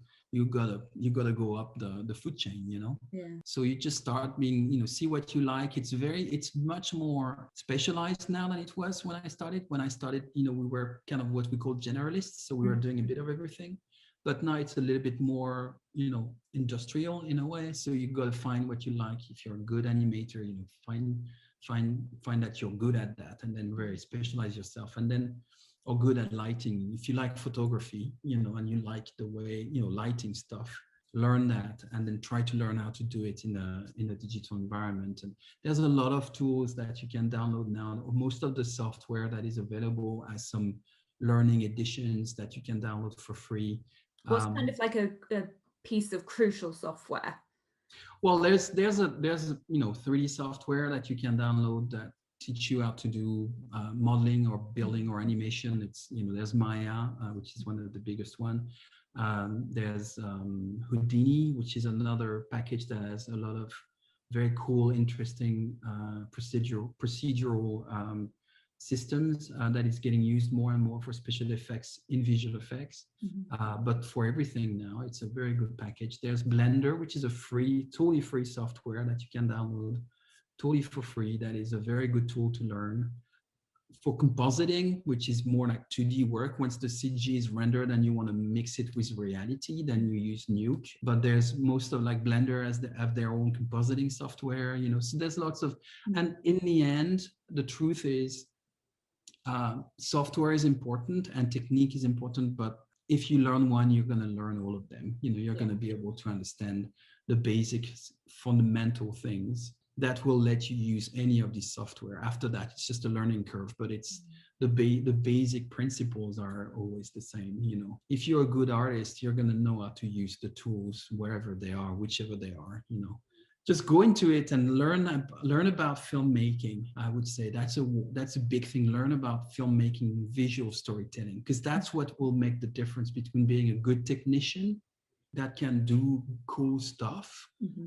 gotta go up the food chain, you know. So you just start being, you know, see what you like. It's much more specialized now than it was when I started. You know, we were kind of what we call generalists, so we were doing a bit of everything. But now it's a little bit more, you know, industrial in a way. So you gotta find what you like. If you're a good animator, you know, find that you're good at that, and then very specialize yourself, and then, or good at lighting. If you like photography, you know, and you like the way, you know, lighting stuff, learn that, and then try to learn how to do it in a digital environment. And there's a lot of tools that you can download now. Most of the software that is available has some learning editions that you can download for free What's kind of like a piece of crucial software? Well, there's a 3D software that you can download that teach you how to do modeling or building or animation. It's there's Maya, which is one of the biggest one. There's Houdini, which is another package that has a lot of very cool, interesting procedural systems that is getting used more and more for special effects in visual effects. But for everything now, it's a very good package. There's Blender, which is a totally free software that you can download totally for free. That is a very good tool to learn. For compositing, which is more like 2D work, once the CG is rendered and you want to mix it with reality, then you use Nuke. But there's most of like Blender have their own compositing software, so there's lots of, and in the end, the truth is software is important and technique is important, but if you learn one, you're going to learn all of them. You're going to be able to understand the basic fundamental things that will let you use any of these software. After that, it's just a learning curve, but it's the basic principles are always the same. If you're a good artist, you're going to know how to use the tools wherever they are, whichever they are. Just go into it and learn about filmmaking. I would say that's a big thing. Learn about filmmaking, visual storytelling, because that's what will make the difference between being a good technician that can do cool stuff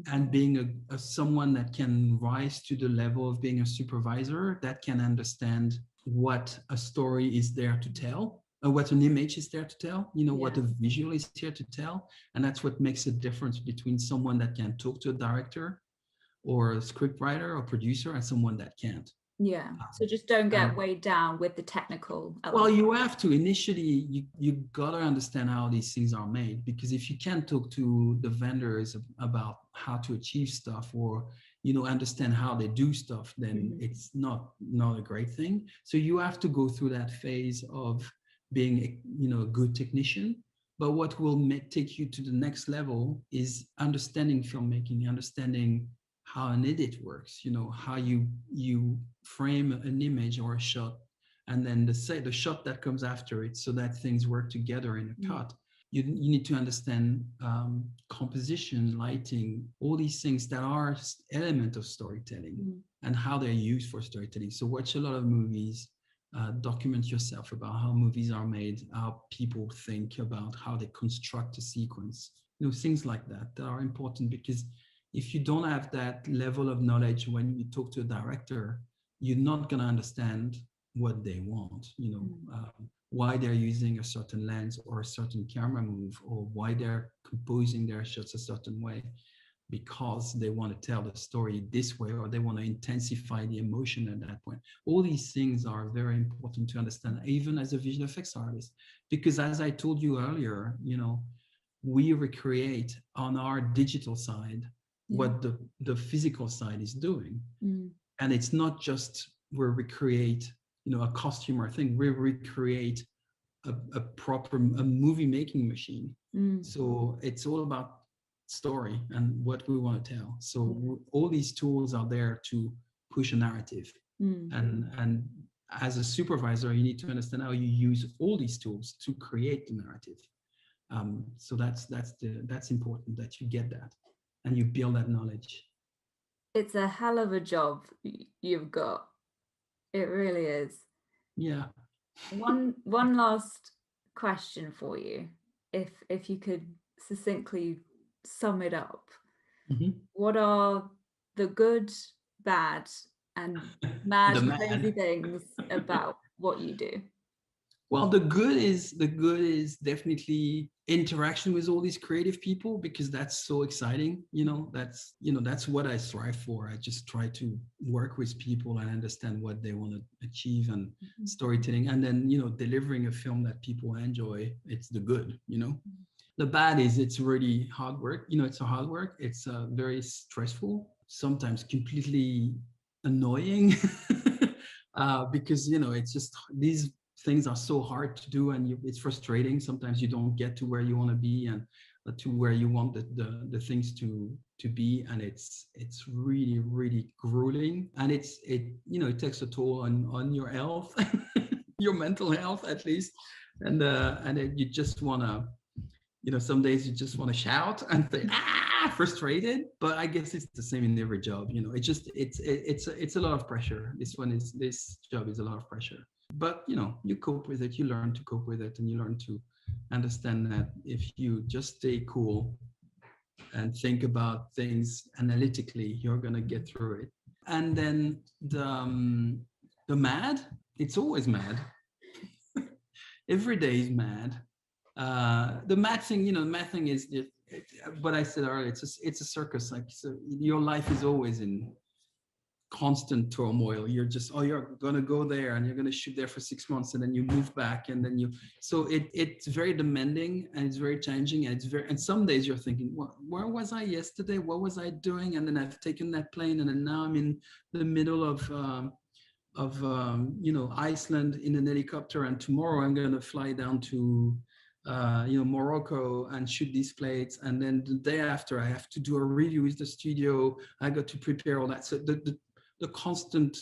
and being someone that can rise to the level of being a supervisor that can understand what a story is there to tell, or what an image is there to tell, what a visual is here to tell. And that's what makes a difference between someone that can talk to a director or a scriptwriter or producer and someone that can't. Yeah. So just don't get weighed down with the technical element. Well, you have to initially, you gotta understand how these things are made, because if you can't talk to the vendors about how to achieve stuff or understand how they do stuff, then it's not a great thing. So you have to go through that phase of being a good technician. But what will take you to the next level is understanding filmmaking, understanding how an edit works, how you frame an image or a shot, and then the shot that comes after it, so that things work together in a cut. You need to understand composition, lighting, all these things that are element of storytelling and how they're used for storytelling. So watch a lot of movies, document yourself about how movies are made, how people think about how they construct a sequence, things like that are important, because if you don't have that level of knowledge when you talk to a director, you're not going to understand what they want, why they're using a certain lens or a certain camera move, or why they're composing their shots a certain way, because they want to tell the story this way, or they want to intensify the emotion at that point. All these things are very important to understand, even as a visual effects artist, because as I told you earlier, we recreate on our digital side what the physical side is doing. And it's not just we recreate a costume or thing, we recreate a proper movie making machine. So it's all about story and what we want to tell. So all these tools are there to push a narrative. And as a supervisor, you need to understand how you use all these tools to create the narrative. So that's important that you get that and you build that knowledge. It's a hell of a job you've got. It really is. Yeah. One last question for you, if you could succinctly sum it up. What are the good, bad, and mad, crazy things about what you do? Well, the good is definitely interaction with all these creative people, because that's so exciting. That's what I strive for. I just try to work with people and understand what they want to achieve, and storytelling, and then delivering a film that people enjoy. It's the good. The bad is it's really hard work. It's a hard work. It's very stressful, sometimes completely annoying, because it's just these things are so hard to do, and it's frustrating. Sometimes you don't get to where you want to be and to where you want the things to be, and it's really, really grueling, and it takes a toll on your health, your mental health at least, and you just want to some days you just want to shout and say, frustrated. But I guess it's the same in every job. It's a lot of pressure. This job is a lot of pressure. But you cope with it. You learn to cope with it, and you learn to understand that if you just stay cool and think about things analytically, you're gonna get through it. And then the mad, it's always mad. Every day is mad. The mad thing is what I said earlier. It's a circus. Like, so your life is always in constant turmoil. You're gonna go there and you're gonna shoot there for 6 months, and then you move back, and then so it's very demanding, and it's very challenging, and some days you're thinking, where was I yesterday? What was I doing? And then I've taken that plane, and then now I'm in the middle of Iceland in an helicopter, and tomorrow I'm gonna fly down to Morocco and shoot these plates, and then the day after I have to do a review with the studio. I got to prepare all that. So the constant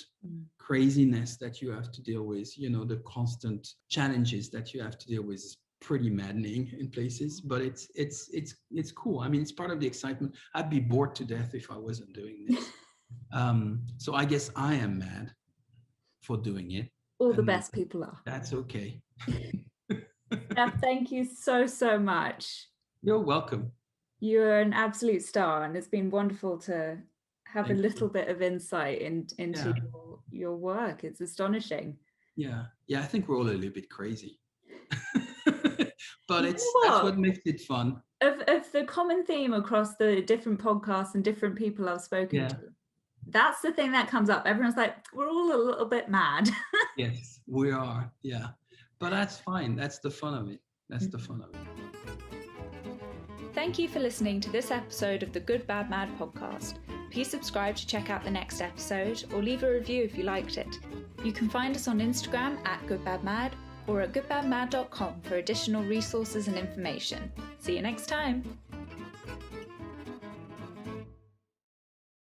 craziness that you have to deal with, the constant challenges that you have to deal with is pretty maddening in places, but it's cool. I mean, it's part of the excitement. I'd be bored to death if I wasn't doing this. So I guess I am mad for doing it. All the best people are. That's okay. Stef, thank you so much. You're welcome. You're an absolute star, and it's been wonderful to have a little bit of insight into your work. It's astonishing. Yeah, I think we're all a little bit crazy. But that's what makes it fun. Of the common theme across the different podcasts and different people I've spoken to, that's the thing that comes up. Everyone's like, we're all a little bit mad. Yes, we are. Yeah. But that's fine. That's the fun of it. Thank you for listening to this episode of the GoodBadMad podcast. Please subscribe to check out the next episode, or leave a review if you liked it. You can find us on Instagram at GoodBadMad or at goodbadmad.com for additional resources and information. See you next time.